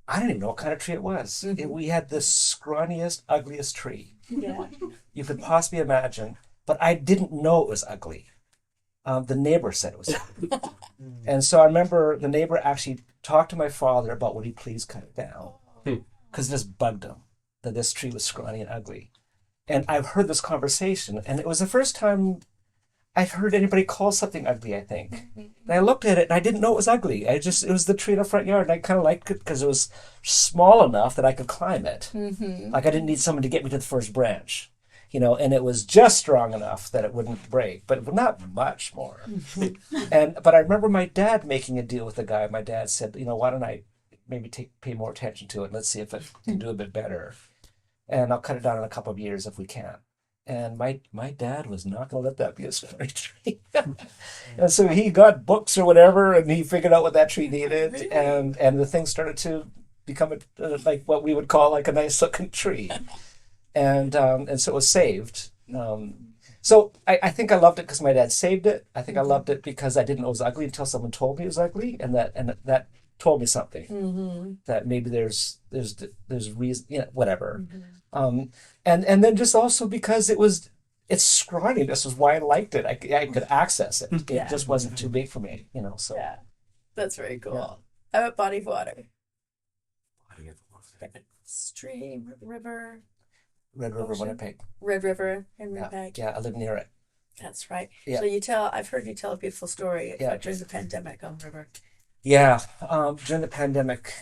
I didn't even know what kind of tree it was. We had the scrawniest, ugliest tree Yeah. you could possibly imagine, but I didn't know it was ugly. The neighbor said it was ugly. And so I remember the neighbor actually talked to my father about would he please cut it down, because it just bugged him that this tree was scrawny and ugly. And I've heard this conversation, and it was the first time I've heard anybody call something ugly, I think. And I looked at it and I didn't know it was ugly. It was the tree in the front yard, and I kind of liked it because it was small enough that I could climb it. Like I didn't need someone to get me to the first branch, and it was just strong enough that it wouldn't break, but not much more. But I remember my dad making a deal with the guy. My dad said, why don't I maybe pay more attention to it? Let's see if it can do a bit better. And I'll cut it down in a couple of years if we can. And my dad was not going to let that be a scary tree. And so he got books or whatever, and he figured out what that tree needed. Really? And the thing started to become like what we would call like a nice looking tree. And so it was saved. So I think I loved it because my dad saved it. I think I loved it because I didn't know it was ugly until someone told me it was ugly, and that told me something, that maybe there's reason, whatever. And then just also because its scrawniness was why I liked it. I could access it. It just wasn't too big for me, so. Yeah, that's very cool. Yeah. How about body of water? Stream, river. Red River, Winnipeg. Red River in Winnipeg. Yeah, I live near it. That's right. Yeah. So I've heard you tell a beautiful story during the pandemic on the river. Yeah, during the pandemic,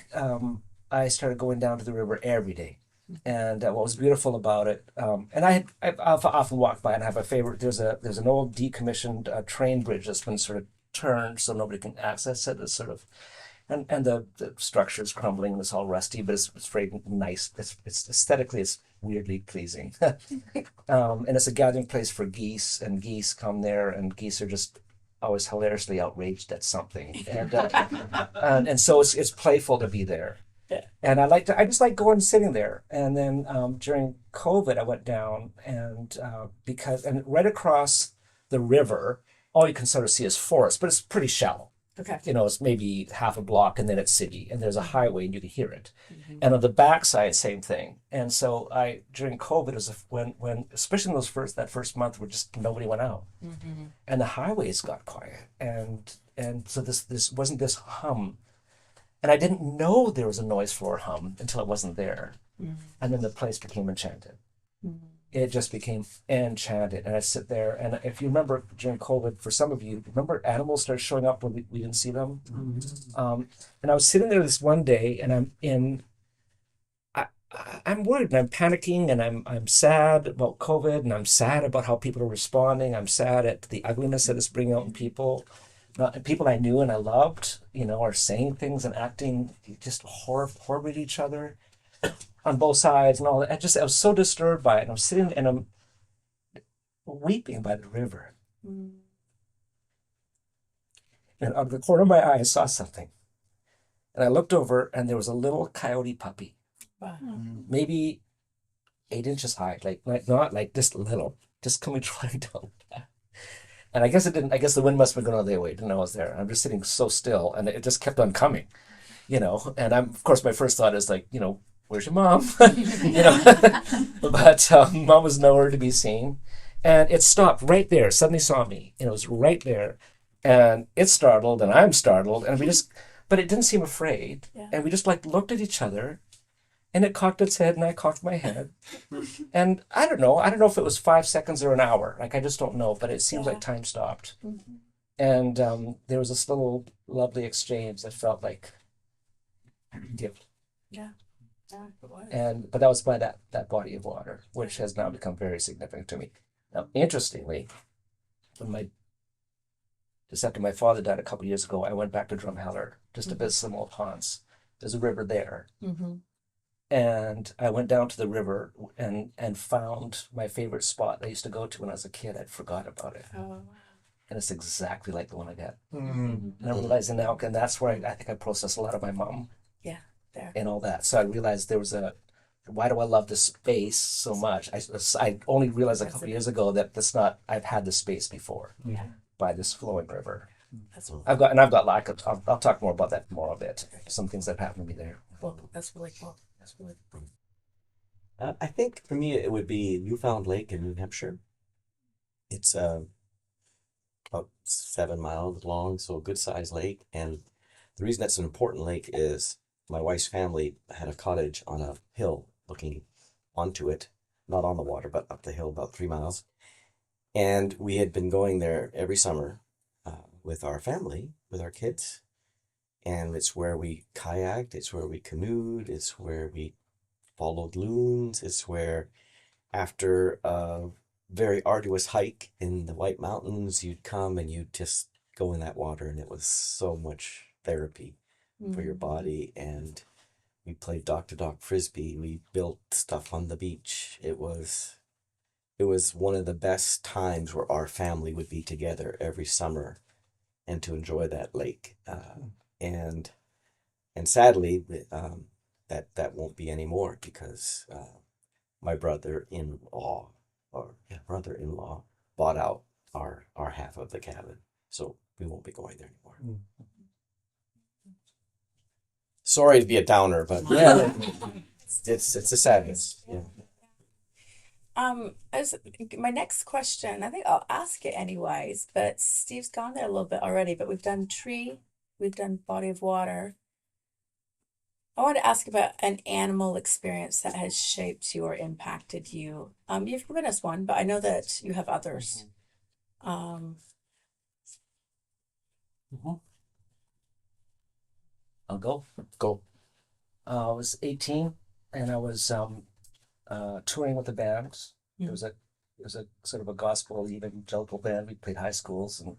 I started going down to the river every day. And what was beautiful about it, and I've often walked by and have a favorite. There's an old decommissioned train bridge that's been sort of turned so nobody can access it. It's sort of, and the structure is crumbling and it's all rusty, but it's very nice. It's aesthetically it's weirdly pleasing, and it's a gathering place for geese, and geese come there, and geese are just always hilariously outraged at something, and so it's playful to be there. Yeah. And I just like going and sitting there. And then during COVID, I went down and right across the river, all you can sort of see is forest, but it's pretty shallow. Okay. It's maybe half a block and then it's city, and there's a highway and you can hear it. And on the backside, same thing. And so during COVID was when especially in that first month where just nobody went out, and the highways got quiet, and so this wasn't this hum. And I didn't know there was a noise floor hum until it wasn't there. And then the place became enchanted. it just became enchanted. And I sit there, and if you remember during COVID, for some of you, remember animals started showing up when we didn't see them? And I was sitting there this one day, and I'm worried, and I'm panicking, and I'm sad about COVID, and I'm sad about how people are responding. I'm sad at the ugliness that it's bringing out in people. People I knew and I loved, are saying things and acting just horribly to each other on both sides and all that. I was so disturbed by it. And I'm sitting and I'm weeping by the river. And out of the corner of my eye, I saw something. And I looked over, and there was a little coyote puppy. Wow. Maybe 8 inches high, like not like this little, just coming right down. And I guess the wind must have been going the other way. Didn't know I was there. I'm just sitting so still, and it just kept on coming, And of course, my first thought is like, where's your mom? But mom was nowhere to be seen, and it stopped right there. Suddenly saw me, and it was right there, and it's startled, and I'm startled, and but it didn't seem afraid, and we just looked at each other. And it cocked its head, and I cocked my head. And I don't know if it was 5 seconds or an hour. I just don't know, but it seems like time stopped. And there was this little lovely exchange that felt like a gift. Yeah. Yeah, it was. But that was by that body of water, which has now become very significant to me. Now, interestingly, just after my father died a couple of years ago, I went back to Drumheller just to visit some old haunts. There's a river there. And I went down to the river and found my favorite spot I used to go to when I was a kid. I'd forgot about it. Oh, wow. And it's exactly like the one I got. And I'm realizing now, and that's where I think I processed a lot of my mom. Yeah, there. And all that. So I realized there was why do I love this space so much? I only realized a couple of years ago that I've had this space before by this flowing river. I've got I'll talk more about that a bit. Some things that happened to me there. Well, that's really cool. That's really cool. I think for me it would be Newfound Lake in New Hampshire. It's about 7 miles long, so a good sized lake. And the reason that's an important lake is my wife's family had a cottage on a hill looking onto it, not on the water, but up the hill about 3 miles. And we had been going there every summer with our family, with our kids. And it's where we kayaked, it's where we canoed, it's where we followed loons, it's where after a very arduous hike in the White Mountains, you'd come and you'd just go in that water, and it was so much therapy for your body. And we played dock-to-dock frisbee, we built stuff on the beach. It was one of the best times where our family would be together every summer and to enjoy that lake. And sadly, that won't be anymore because my brother-in-law bought out our half of the cabin, so we won't be going there anymore. Sorry to be a downer, but yeah, it's a sadness. Yeah. As my next question, I think I'll ask it anyways, but Steve's gone there a little bit already, but we've done tree, we've done body of water. I want to ask about an animal experience that has shaped you or impacted you. You've given us one, but I know that you have others. I'll go. Go. I was 18, and I was touring with a band. It was a sort of a gospel evangelical band. We played high schools, and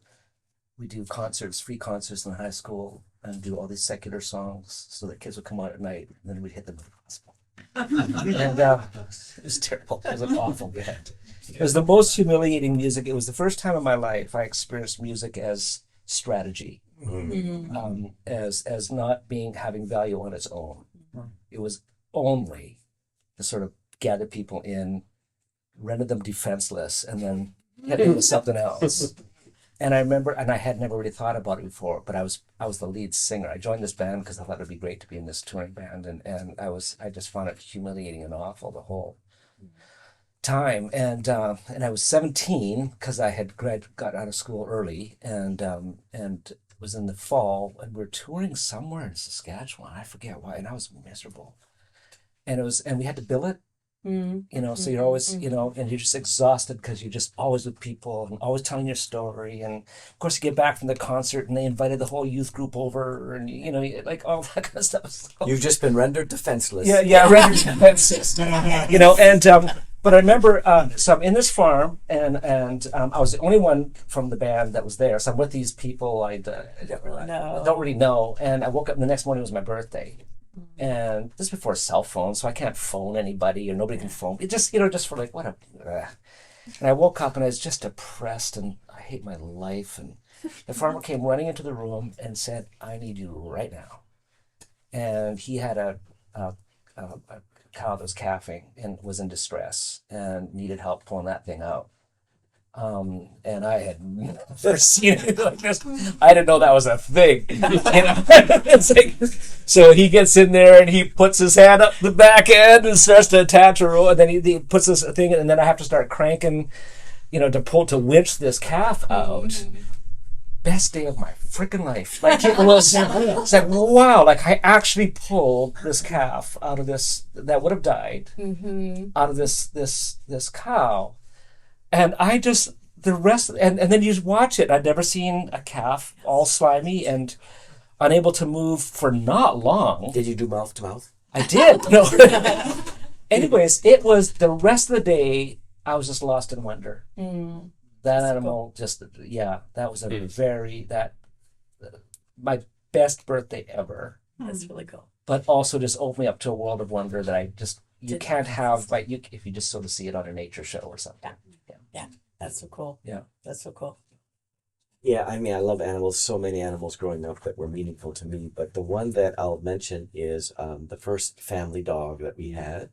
we do free concerts in the high school, and do all these secular songs so that kids would come out at night, and then we'd hit them with the gospel. And it was terrible. It was an awful band. It was the most humiliating music. It was the first time in my life I experienced music as strategy, as not having value on its own. It was only to sort of gather people in, render them defenseless, and then hit them with something else. And I remember, and I had never really thought about it before, but I was the lead singer. I joined this band because I thought it'd be great to be in this touring band, and I just found it humiliating and awful the whole time. And I was 17 because I had got out of school early, and it was in the fall, and we were touring somewhere in Saskatchewan. I forget why, and I was miserable. And we had to bill it. So you're always, and you're just exhausted because you're just always with people and always telling your story. And of course, you get back from the concert and they invited the whole youth group over, and like all that kind of stuff. So, You've just been rendered defenseless. yeah, rendered defenseless. But I remember, so I'm in this farm, and I was the only one from the band that was there. So I'm with these people I don't really know. And I woke up, and the next morning was my birthday. And this is before cell phones, so I can't phone anybody, or nobody can phone. It just, just for like, what a... And I woke up, and I was just depressed, and I hate my life. And the farmer came running into the room and said, "I need you right now." And he had a cow that was calving and was in distress and needed help pulling that thing out. And I had never seen it like this. I didn't know that was a thing. It's like, so he gets in there and he puts his hand up the back end and starts to attach a rope, and then he puts this thing, and then I have to start cranking, to winch this calf out. Best day of my freaking life. Like it's like, wow, like I actually pulled this calf out of this that would have died, out of this cow. And I just, the rest, and then you just watch it. I'd never seen a calf all slimy and unable to move for not long. Did you do mouth to mouth? I did. No. Anyways, it was the rest of the day, I was just lost in wonder. That animal just, that was my best birthday ever. That's really cool. But also just opened me up to a world of wonder that you can't have, if you just sort of see it on a nature show or something. Yeah. That's so cool. Yeah. That's so cool. Yeah, I mean, I love animals. So many animals growing up that were meaningful to me. But the one that I'll mention is the first family dog that we had.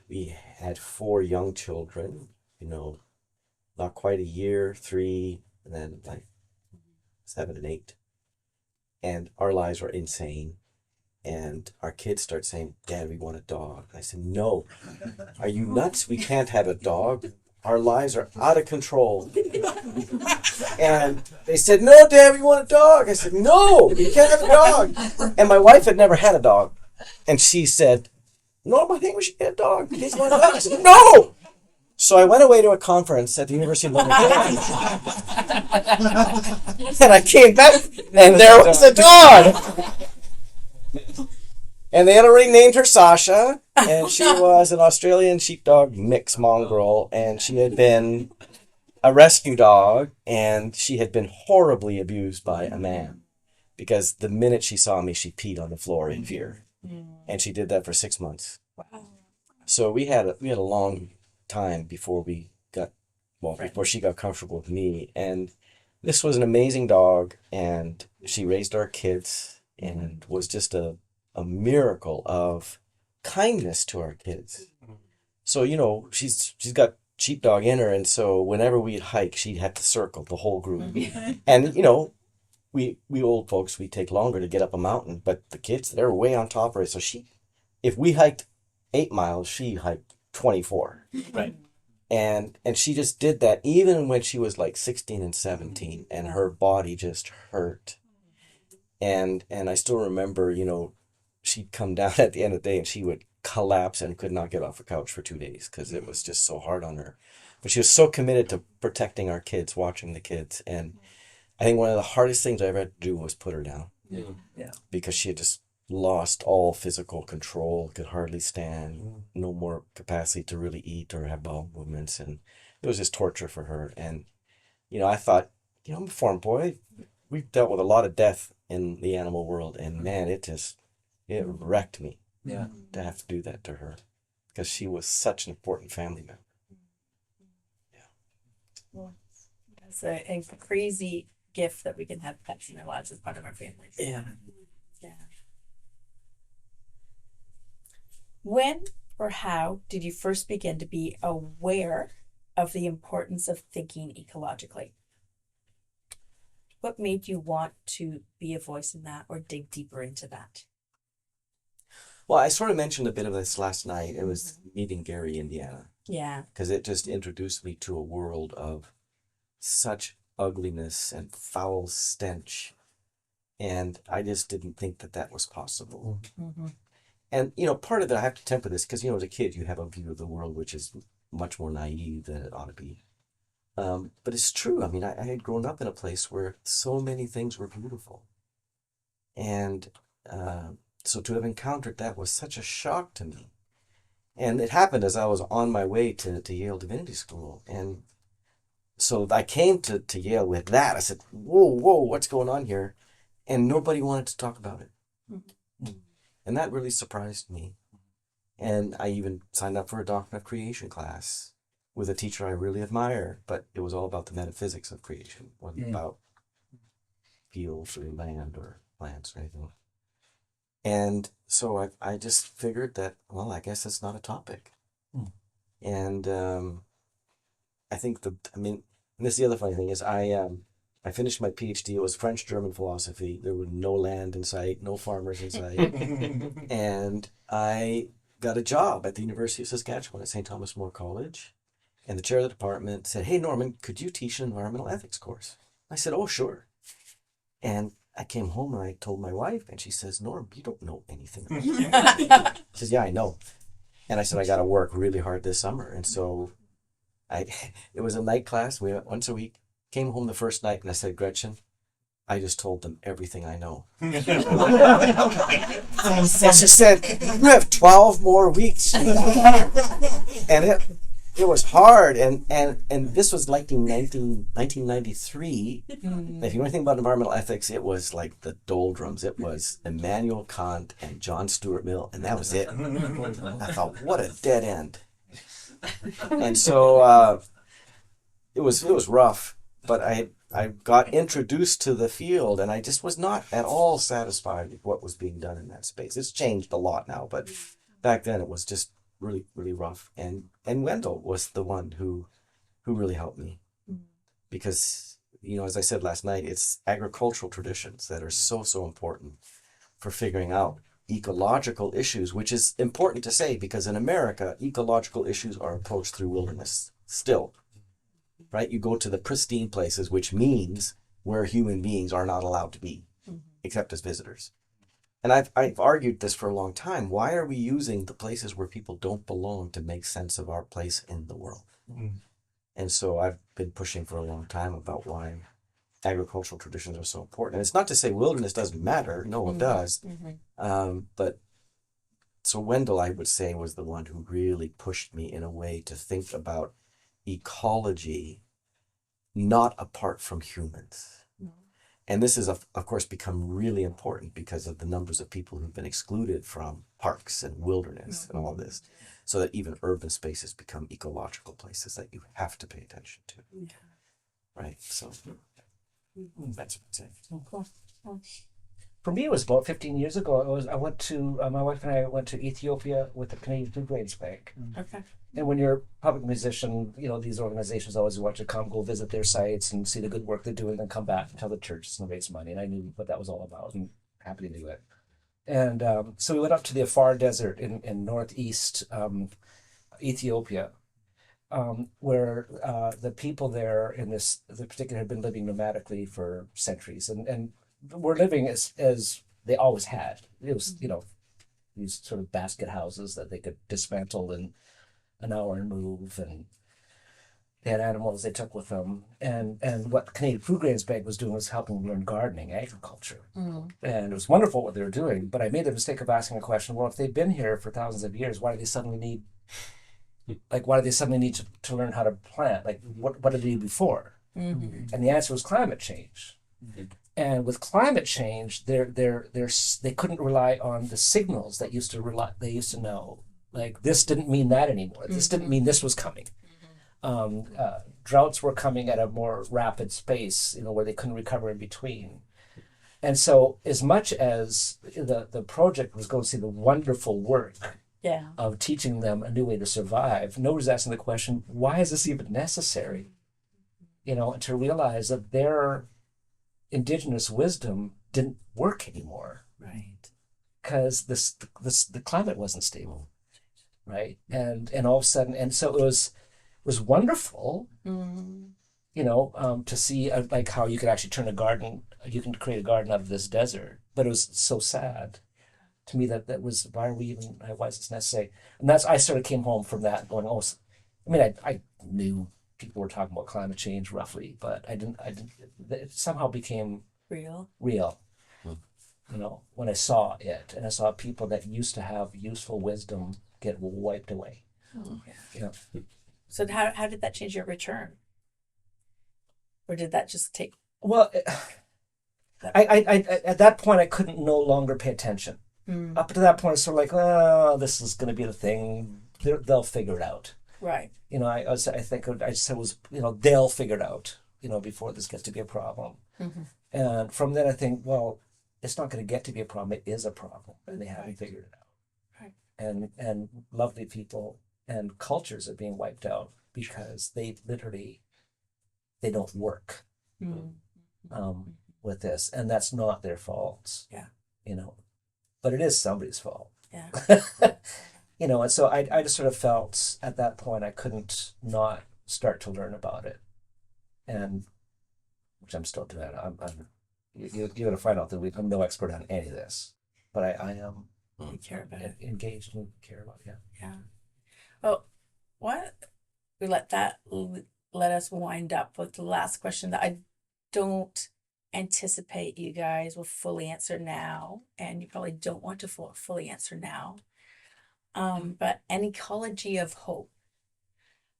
We had 4 young children, not quite a year, 3, and then like 7 and 8. And our lives were insane. And our kids start saying, "Dad, we want a dog." And I said, "No, are you nuts? We can't have a dog. Our lives are out of control." And they said, "No, Dad, we want a dog." I said, "No, you can't have a dog." And my wife had never had a dog. And she said, "No, I think we should get a dog. Kids want a dog." I said, "No!" So I went away to a conference at the University of Notre Dame. And I came back, and there was a dog. And they had already named her Sasha, and she was an Australian sheepdog mix mongrel, and she had been a rescue dog, and she had been horribly abused by a man, because the minute she saw me, she peed on the floor in fear, and she did that for 6 months. Wow. So we had a long time before before she got comfortable with me, and this was an amazing dog, and she raised our kids, and was just a miracle of kindness to our kids. So, she's got sheepdog in her, and so whenever we'd hike, she'd have to circle the whole group. And, we old folks, we take longer to get up a mountain, but the kids, they're way on top of her. So if we hiked 8 miles, she hiked 24. Right. And she just did that even when she was like 16 and 17, and her body just hurt. And I still remember, she'd come down at the end of the day and she would collapse and could not get off the couch for 2 days because it was just so hard on her. But she was so committed to protecting our kids, watching the kids. And I think one of the hardest things I ever had to do was put her down. Yeah. Because she had just lost all physical control, could hardly stand, no more capacity to really eat or have bowel movements. And it was just torture for her. And, I thought, I'm a farm boy. We've dealt with a lot of death in the animal world. And man, it wrecked me to have to do that to her, because she was such an important family member. Well, it's a crazy gift that we can have pets in our lives as part of our families. Yeah. When or how did you first begin to be aware of the importance of thinking ecologically? What made you want to be a voice in that or dig deeper into that? Well, I sort of mentioned a bit of this last night. It was meeting Gary, Indiana, Yeah. because it just introduced me to a world of such ugliness and foul stench. And I just didn't think that was possible. Mm-hmm. And, part of it, I have to temper this because, as a kid, you have a view of the world which is much more naive than it ought to be. But it's true. I mean, I had grown up in a place where so many things were beautiful. And so to have encountered that was such a shock to me. And it happened as I was on my way to Yale Divinity School. And so I came to Yale with that. I said, whoa, what's going on here? And nobody wanted to talk about it. Mm-hmm. And that really surprised me. And I even signed up for a Doctrine of Creation class with a teacher I really admire, but it was all about the metaphysics of creation. It wasn't about fields or land or plants or anything. And so I just figured that, well, I guess it's not a topic. And I think and this is the other funny thing is I finished my PhD. It was French-German philosophy. There was no land in sight, no farmers in sight. And I got a job at the University of Saskatchewan at St. Thomas More College. And the chair of the department said, "Hey, Norman, could you teach an environmental ethics course?" I said, "Oh, sure." And I came home and I told my wife, and she says, "Norm, you don't know anything about it." She says, "Yeah, I know." And I said, "I got to work really hard this summer." And so it was a night class. We went once a week. Came home the first night and I said, "Gretchen, I just told them everything I know." And she said, "You have 12 more weeks." And it was hard. And this was like in 1993. If you know anything about environmental ethics, it was like the doldrums. It was Immanuel Kant and John Stuart Mill, and that was it. I thought, what a dead end. And so it was rough. But I got introduced to the field, and I just was not at all satisfied with what was being done in that space. It's changed a lot now, but back then it was just really, really rough. And Wendell was the one who really helped me. Because, as I said last night, it's agricultural traditions that are so, so important for figuring out ecological issues, which is important to say because in America, ecological issues are approached through wilderness still. Right? You go to the pristine places, which means where human beings are not allowed to be, except as visitors. And I've argued this for a long time. Why are we using the places where people don't belong to make sense of our place in the world? And so I've been pushing for a long time about why agricultural traditions are so important. And it's not to say wilderness doesn't matter. No, it does. But so Wendell, I would say, was the one who really pushed me in a way to think about ecology not apart from humans. And this has, of course, become really important because of the numbers of people who've been excluded from parks and wilderness and all this, so that even urban spaces become ecological places that you have to pay attention to. Right? So that's what I'm saying. Cool. For me, it was about 15 years ago. I went to, my wife and I went to Ethiopia with the Canadian Food Grains Bank. Okay. And when you're a public musician, these organizations always want you to go visit their sites and see the good work they're doing and come back and tell the churches and raise money. And I knew what that was all about and happy to do it. And so we went up to the Afar Desert in northeast Ethiopia, where the people there the particular had been living nomadically for centuries and were living as they always had. It was, these sort of basket houses that they could dismantle in an hour and move, and they had animals they took with them. And what Canadian Food Grains Bank was doing was helping them learn gardening, agriculture. And it was wonderful what they were doing, but I made the mistake of asking a question, well, if they've been here for thousands of years, why do they suddenly need to learn how to plant? Like, what did they do before? And the answer was climate change. And with climate change, they couldn't rely on the signals that they used to know. Like, this didn't mean that anymore. This didn't mean this was coming. Droughts were coming at a more rapid pace, where they couldn't recover in between. And so as much as the project was going to see the wonderful work of teaching them a new way to survive, nobody's asking the question, why is this even necessary? And to realize that their indigenous wisdom didn't work anymore. Right. Because the climate wasn't stable. Right. And all of a sudden, and so it was wonderful, to see like how you could actually you can create a garden out of this desert. But it was so sad to me that was, why is this necessary? And I sort of came home from that going, oh, I mean, I knew people were talking about climate change roughly, but I didn't, it somehow became Real. When I saw it, and I saw people that used to have useful wisdom get wiped away. Oh, yeah. So how did that change your return? Or did that just take? Well, I at that point I couldn't no longer pay attention. Up to that point, it's sort of like, oh, this is going to be the thing. They'll figure it out. Right. I think I said was, they'll figure it out, before this gets to be a problem. Mm-hmm. And from then I think, well, it's not going to get to be a problem. It is a problem, and they haven't figured it out. Right. And lovely people and cultures are being wiped out because they don't work with this, and that's not their fault. Yeah. But it is somebody's fault. Yeah. And so I just sort of felt at that point I couldn't not start to learn about it, and which I'm still doing. You're going to find out that I'm no expert on any of this, but I am. You care about it. Engaged and care about it. Yeah. Well, why we let us wind up with the last question that I don't anticipate you guys will fully answer now, and you probably don't want to fully answer now. But an ecology of hope.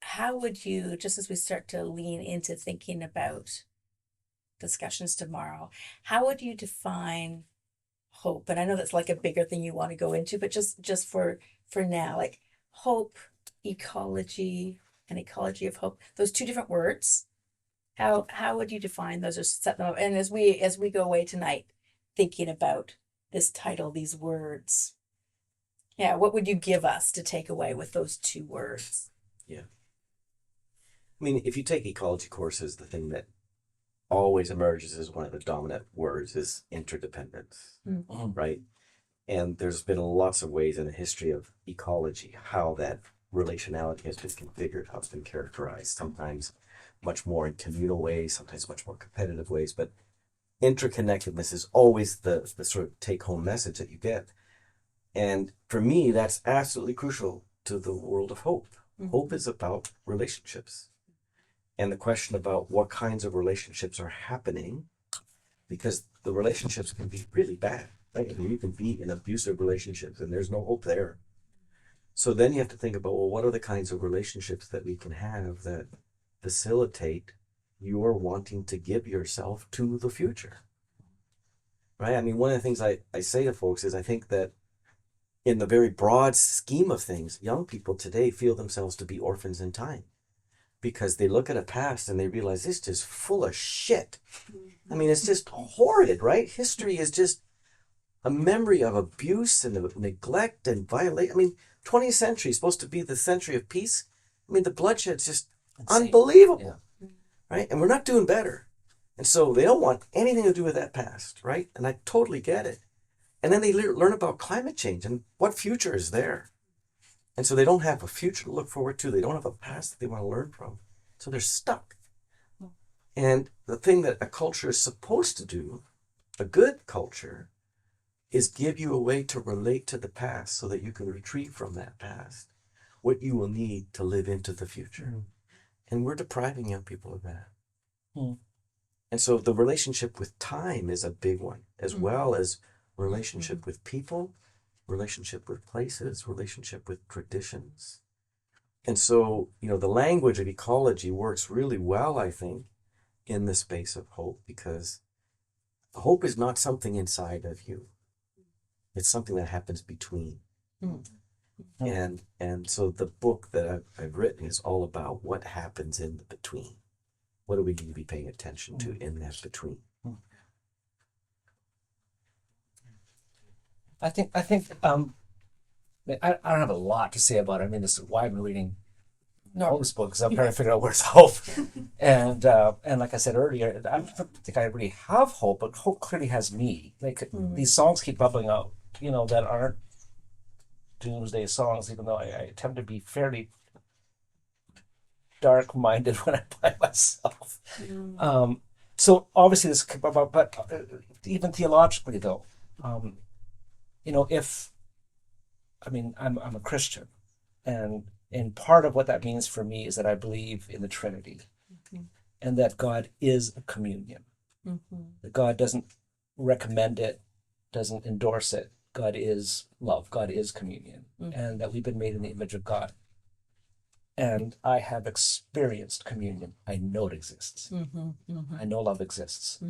How would you, just as we start to lean into thinking about discussions tomorrow, how would you define hope? And I know that's like a bigger thing you want to go into, but just for now, like hope, ecology, and ecology of hope, those two different words, how would you define those or set them up? And as we go away tonight thinking about this title, these words, what would you give us to take away with those two words? Yeah. I mean, if you take ecology courses, the thing that always emerges as one of the dominant words is interdependence, right? And there's been lots of ways in the history of ecology how that relationality has been configured, how it's been characterized, sometimes much more in communal ways, sometimes much more competitive ways, but interconnectedness is always the sort of take-home message that you get. And for me, that's absolutely crucial to the world of hope. Mm-hmm. Hope is about relationships. And the question about what kinds of relationships are happening, because the relationships can be really bad, right? I mean, you can be in abusive relationships and there's no hope there. So then you have to think about, well, what are the kinds of relationships that we can have that facilitate your wanting to give yourself to the future, right? I mean, one of the things I say to folks is I think that in the very broad scheme of things, young people today feel themselves to be orphans in time because they look at a past and they realize this is full of shit. I mean, it's just horrid, right? History is just a memory of abuse and of neglect and violation. I mean, 20th century is supposed to be the century of peace. I mean, the bloodshod's just insane. Unbelievable, right? And we're not doing better. And so they don't want anything to do with that past, right? And I totally get it. And then they learn about climate change and what future is there. And so they don't have a future to look forward to. They don't have a past that they want to learn from. So they're stuck. And the thing that a culture is supposed to do, a good culture, is give you a way to relate to the past so that you can retrieve from that past what you will need to live into the future. Mm. And we're depriving young people of that. Mm. And so the relationship with time is a big one, as well as relationship with people, relationship with places, relationship with traditions. And so, the language of ecology works really well, I think, in the space of hope, because hope is not something inside of you. It's something that happens between. And so the book that I've written is all about what happens in the between. What do we need to be paying attention to in that between? I think I don't have a lot to say about it. I mean, this is why I've been reading all this book, because I'm trying to figure out where's hope. And like I said earlier, I don't think I really have hope, but hope clearly has me. Like these songs keep bubbling out, that aren't doomsday songs, even though I attempt to be fairly dark-minded when I'm by myself. So obviously this, but even theologically though, I'm a Christian, and part of what that means for me is that I believe in the Trinity, and that God is a communion. That God doesn't recommend it, doesn't endorse it. God is love. God is communion, and that we've been made in the image of God. And I have experienced communion. I know it exists. I know love exists.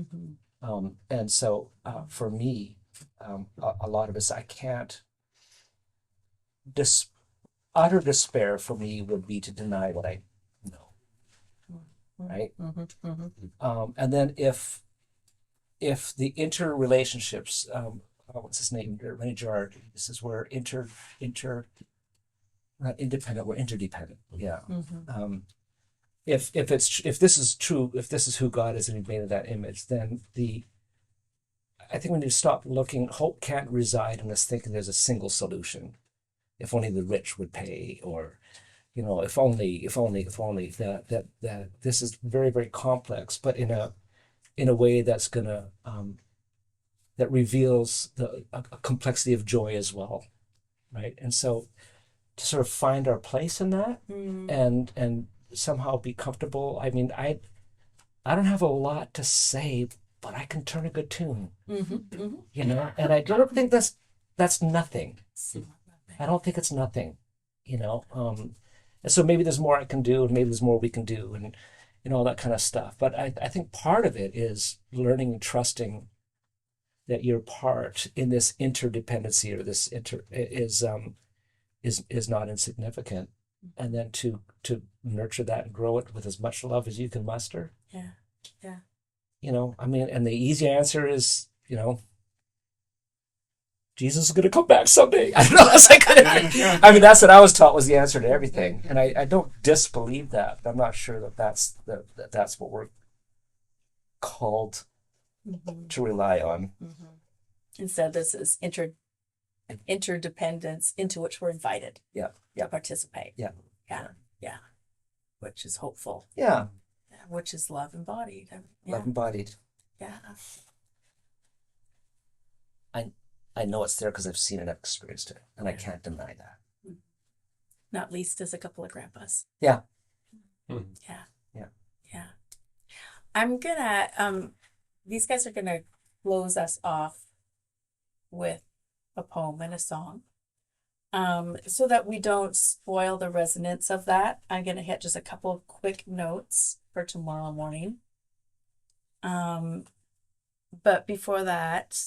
And so for me, a lot of this, I can't. Utter despair for me would be to deny what I know, right? And then if the interrelationships, what's his name? Rene Girard. This is where not independent, we're interdependent. Yeah. If this is true, if this is who God is and He made in that image, then I think we need to stop looking. Hope can't reside in us thinking there's a single solution. If only the rich would pay, or if only that this is very, very complex, but in a way that's gonna that reveals a complexity of joy as well, right? And so to sort of find our place in that and somehow be comfortable. I mean, I don't have a lot to say, but I can turn a good tune, and I don't think that's nothing. I don't think it's nothing, and so maybe there's more I can do, and maybe there's more we can do, and all that kind of stuff. But I think part of it is learning and trusting that your part in this interdependency, or this is not insignificant, and then to nurture that and grow it with as much love as you can muster. Yeah. And the easy answer is, Jesus is going to come back someday. I don't know. I mean, that's what I was taught was the answer to everything, and I don't disbelieve that. But I'm not sure that's what we're called to rely on. Instead, this is interdependence into which we're invited. To participate. Yeah. Which is hopeful. Yeah. Which is love embodied. Love embodied. Yeah. I know it's there because I've seen it, I've experienced it, and I can't deny that. Not least as a couple of grandpas. Yeah. Yeah. I'm gonna these guys are gonna close us off with a poem and a song. So that we don't spoil the resonance of that, I'm gonna hit just a couple of quick notes for tomorrow morning. But before that,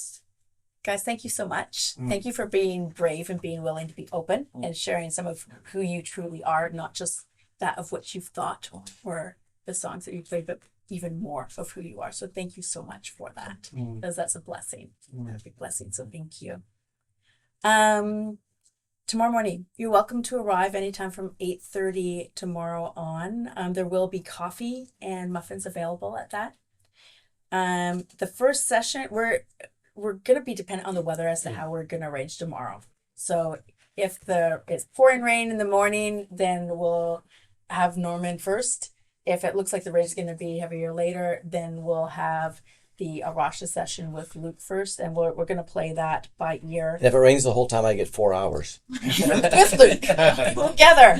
guys, thank you so much. Thank you for being brave and being willing to be open and sharing some of who you truly are, not just that of what you've thought or the songs that you played, but even more of who you are. So thank you so much for that, because that's a blessing, a big blessing. So thank you. Tomorrow morning, you're welcome to arrive anytime from 8:30 tomorrow on. There will be coffee and muffins available at that. The first session, we're going to be dependent on the weather as to how we're going to arrange tomorrow. So if it's pouring rain in the morning, then we'll have Norman first. If it looks like the rain is going to be heavier later, then we'll have the Arasha session with Luke first, and we're going to play that by ear. If it rains the whole time, I get 4 hours. With Luke, together.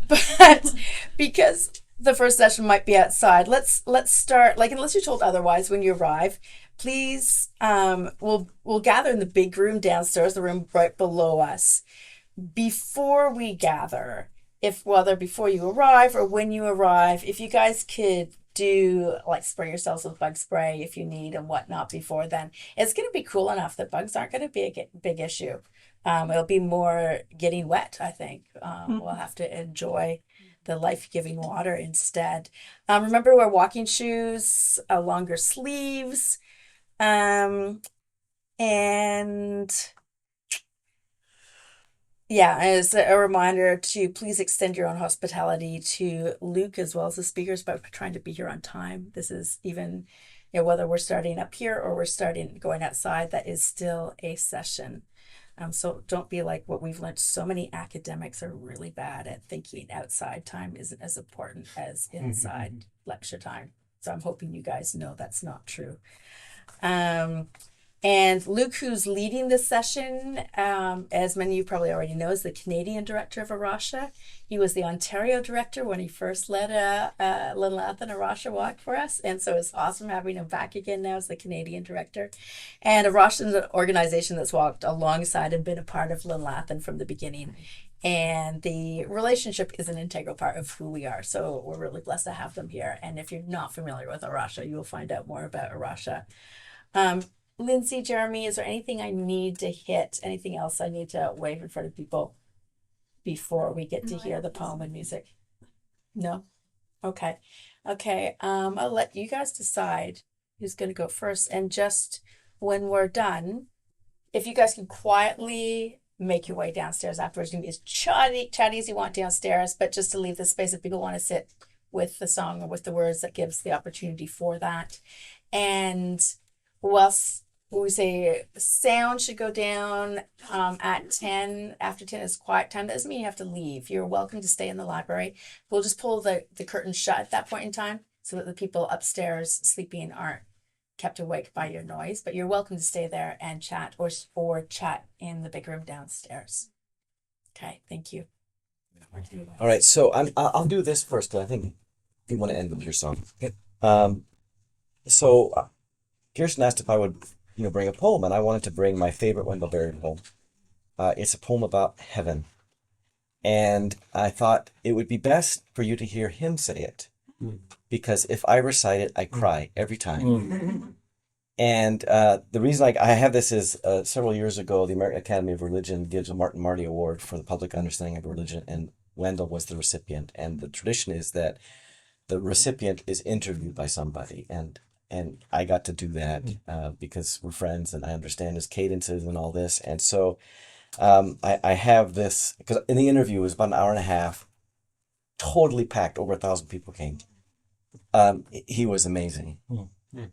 But because the first session might be outside, let's start, unless you're told otherwise when you arrive, please, we'll gather in the big room downstairs, the room right below us. Before we gather, whether before you arrive or when you arrive, if you guys could do spray yourselves with bug spray if you need and whatnot before then, it's going to be cool enough that bugs aren't going to be a big issue. It'll be more getting wet, I think. We'll have to enjoy the life-giving water instead. Remember to wear walking shoes, longer sleeves, and as a reminder to please extend your own hospitality to Luke as well as the speakers by trying to be here on time. This is even, whether we're starting up here or we're going outside, that is still a session. So don't be like what we've learned. So many academics are really bad at thinking outside time isn't as important as inside lecture time. So I'm hoping you guys know that's not true. And Luke, who's leading this session, as many of you probably already know, is the Canadian director of Arasha. He was the Ontario director when he first led Linlathen Arasha walk for us. And so it's awesome having him back again now as the Canadian director. And Arasha is an organization that's walked alongside and been a part of Linlathen from the beginning. And the relationship is an integral part of who we are. So we're really blessed to have them here. And if you're not familiar with Arasha, you will find out more about Arasha. Lindsay, Jeremy, is there anything I need to hit? Anything else I need to wave in front of people before we get to hear the poem and music? No? Okay. I'll let you guys decide who's going to go first. And just when we're done, if you guys can quietly make your way downstairs afterwards, you can be as chatty as you want downstairs, but just to leave the space if people want to sit with the song or with the words, that gives the opportunity for that. And whilst we say sound should go down at 10, after 10 is quiet time, that doesn't mean you have to leave. You're welcome to stay in the library. We'll just pull the curtain shut at that point in time so that the people upstairs sleeping aren't kept awake by your noise, but you're welcome to stay there and chat or chat in the big room downstairs. Okay, thank you. All right, so I'll do this first because I think you want to end with your song. Okay. So Kirstin asked if I would, bring a poem, and I wanted to bring my favorite Wendell Berry poem. It's a poem about heaven, and I thought it would be best for you to hear him say it, because if I recite it, I cry every time. And the reason I have this is several years ago, the American Academy of Religion gives a Martin Marty Award for the public understanding of religion, and Wendell was the recipient. And the tradition is that the recipient is interviewed by somebody, and I got to do that because we're friends and I understand his cadences and all this. And so I have this, because in the interview, it was about an hour and a half, totally packed, over 1,000 people came. He was amazing.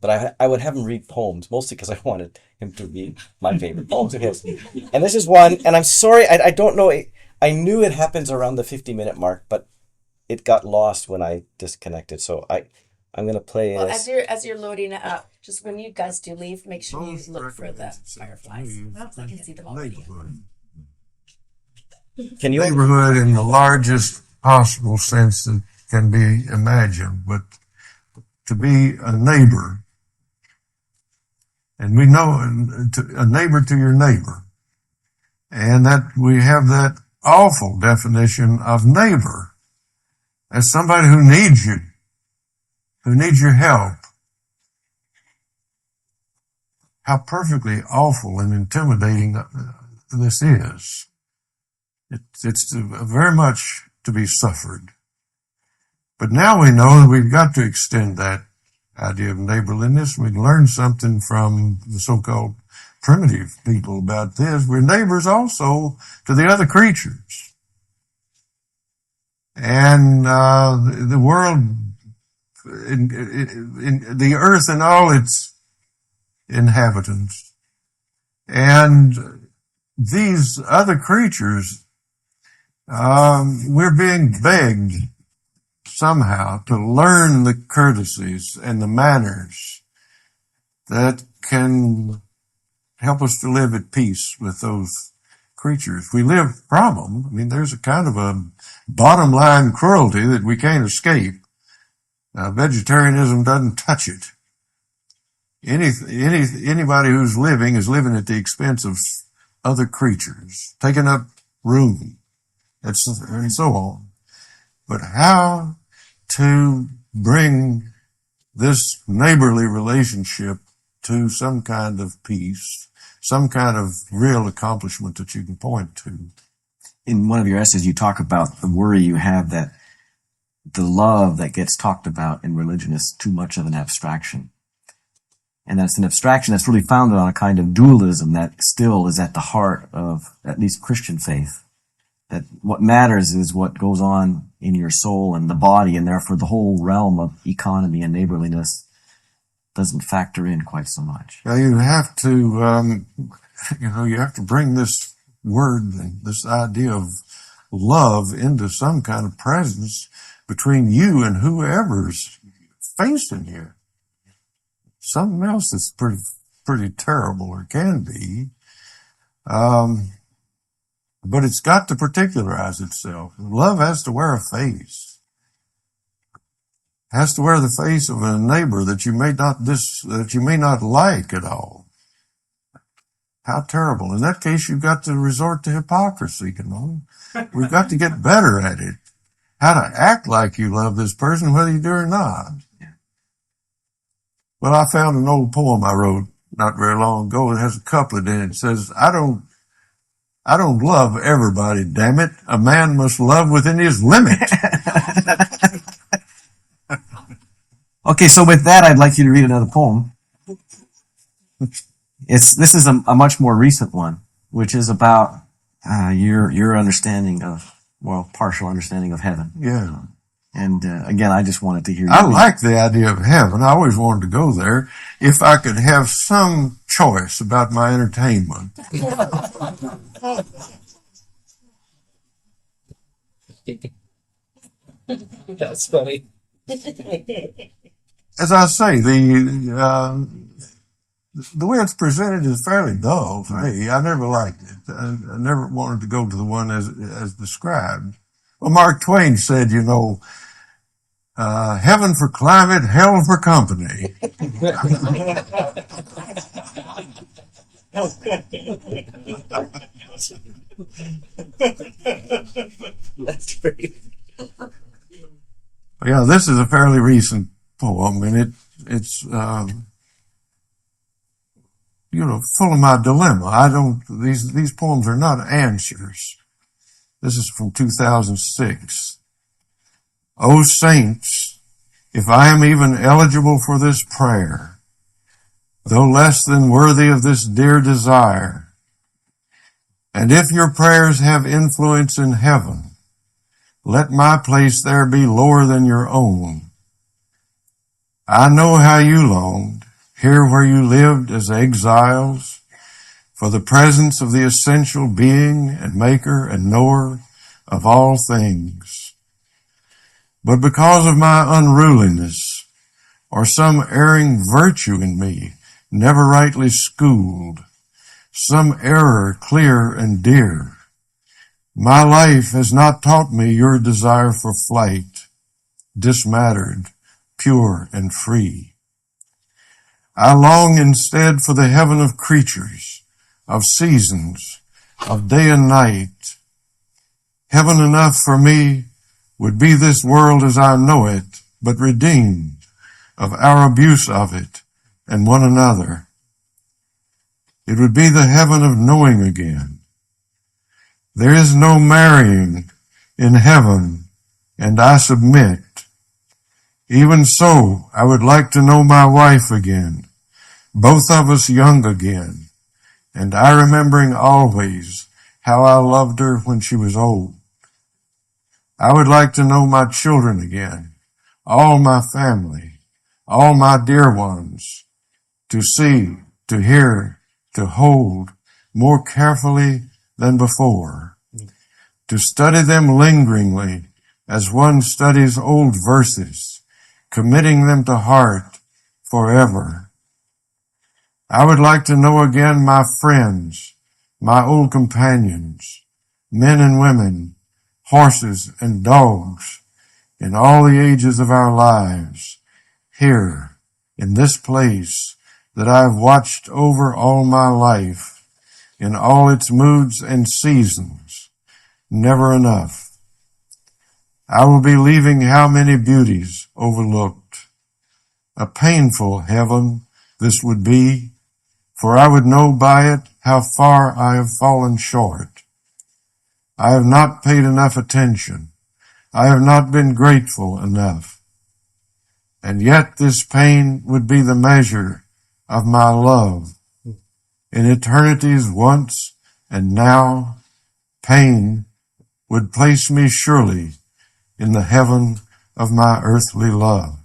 But I would have him read poems, mostly because I wanted him to read my favorite poems of his. And this is one, and I'm sorry, I don't know, I knew it happens around the 50-minute mark, but it got lost when I disconnected. So I'm going to play as you're loading it up, just when you guys do leave, make sure you look for the fireflies. I can see them already. Can you? Neighborhood in the largest possible sense that can be imagined, but to be a neighbor, and we know a neighbor to your neighbor, and that we have that awful definition of neighbor as somebody who needs you, who needs your help. How perfectly awful and intimidating this is. It's very much to be suffered. But now we know that we've got to extend that idea of neighborliness. We can learn something from the so-called primitive people about this. We're neighbors also to the other creatures. And the world, in the earth and all its inhabitants. And these other creatures, we're being begged somehow to learn the courtesies and the manners that can help us to live at peace with those creatures. We live problem. I mean, there's a kind of a bottom line cruelty that we can't escape. Vegetarianism doesn't touch it. Anybody who's living is living at the expense of other creatures, taking up room, and so on. But how to bring this neighborly relationship to some kind of peace, some kind of real accomplishment that you can point to. In one of your essays, you talk about the worry you have that the love that gets talked about in religion is too much of an abstraction. And that's an abstraction that's really founded on a kind of dualism that still is at the heart of at least Christian faith. That what matters is what goes on in your soul and the body, and therefore the whole realm of economy and neighborliness doesn't factor in quite so much. Well, you have to, you have to bring this word, this idea of love into some kind of presence between you and whoever's facing you. Something else that's pretty pretty terrible, or can be. But it's got to particularize itself. Love has to wear a face. Has to wear the face of a neighbor that you may not like at all. How terrible. In that case, you've got to resort to hypocrisy, We've got to get better at it. How to act like you love this person, whether you do or not. Well, I found an old poem I wrote not very long ago. It has a couplet in it. It says, I don't love everybody, damn it. A man must love within his limit. Okay, so with that, I'd like you to read another poem. This is a much more recent one, which is about your understanding of, partial understanding of heaven. Yeah. And again, I just wanted to hear you. I like the idea of heaven. I always wanted to go there if I could have some choice about my entertainment. That's funny. As I say, the way it's presented is fairly dull to me. I never liked it. I never wanted to go to the one as described. Well, Mark Twain said, heaven for climate, hell for company. That's great. Yeah, this is a fairly recent poem, and it's full of my dilemma. These poems are not answers. This is from 2006. O saints, if I am even eligible for this prayer, though less than worthy of this dear desire, and if your prayers have influence in heaven, let my place there be lower than your own. I know how you longed, here where you lived as exiles, for the presence of the essential being and maker and knower of all things. But because of my unruliness, or some erring virtue in me, never rightly schooled, some error clear and dear, my life has not taught me your desire for flight, dismattered, pure and free. I long instead for the heaven of creatures, of seasons, of day and night. Heaven enough for me would be this world as I know it, but redeemed of our abuse of it and one another. It would be the heaven of knowing again. There is no marrying in heaven, and I submit. Even so, I would like to know my wife again, both of us young again, and I remembering always how I loved her when she was old. I would like to know my children again, all my family, all my dear ones, to see, to hear, to hold more carefully than before, to study them lingeringly as one studies old verses, committing them to heart forever. I would like to know again my friends, my old companions, men and women, horses and dogs, in all the ages of our lives, here, in this place that I have watched over all my life, in all its moods and seasons, never enough. I will be leaving how many beauties overlooked. A painful heaven this would be, for I would know by it how far I have fallen short. I have not paid enough attention. I have not been grateful enough. And yet this pain would be the measure of my love. In eternity's once and now, pain would place me surely in the heaven of my earthly love.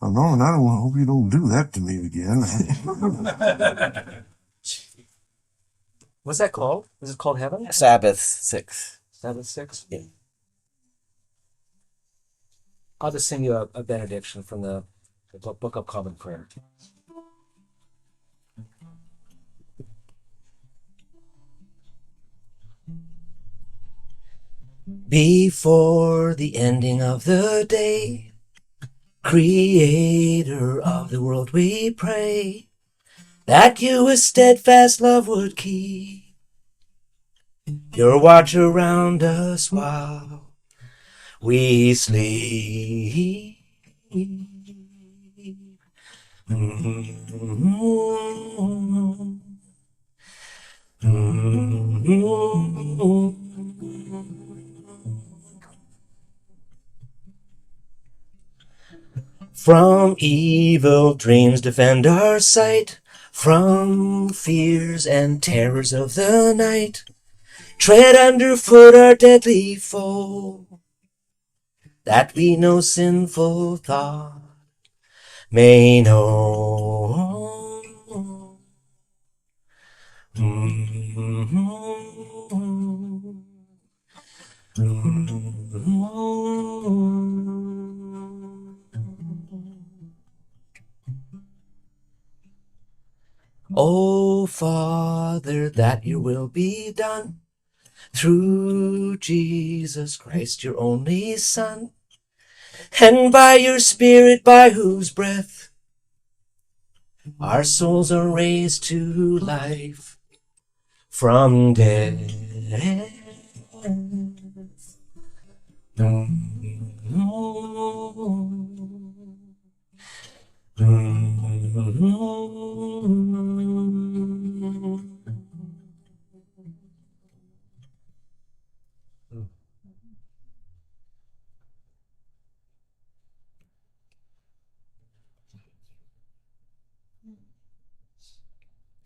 Oh, Norman, I hope you don't do that to me again. What's that called? Is it called Heaven? Sabbath 6. Sabbath 6? Yeah. I'll just sing you a benediction from the Book of Common Prayer. Before the ending of the day, Creator of the world, we pray that you with steadfast love would keep your watch around us while we sleep. From evil dreams defend our sight, from fears and terrors of the night. Tread underfoot our deadly foe, that we no sinful thought may know. Oh, Father, that your will be done through Jesus Christ, your only Son, and by your Spirit, by whose breath our souls are raised to life from death.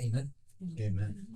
Amen. Amen.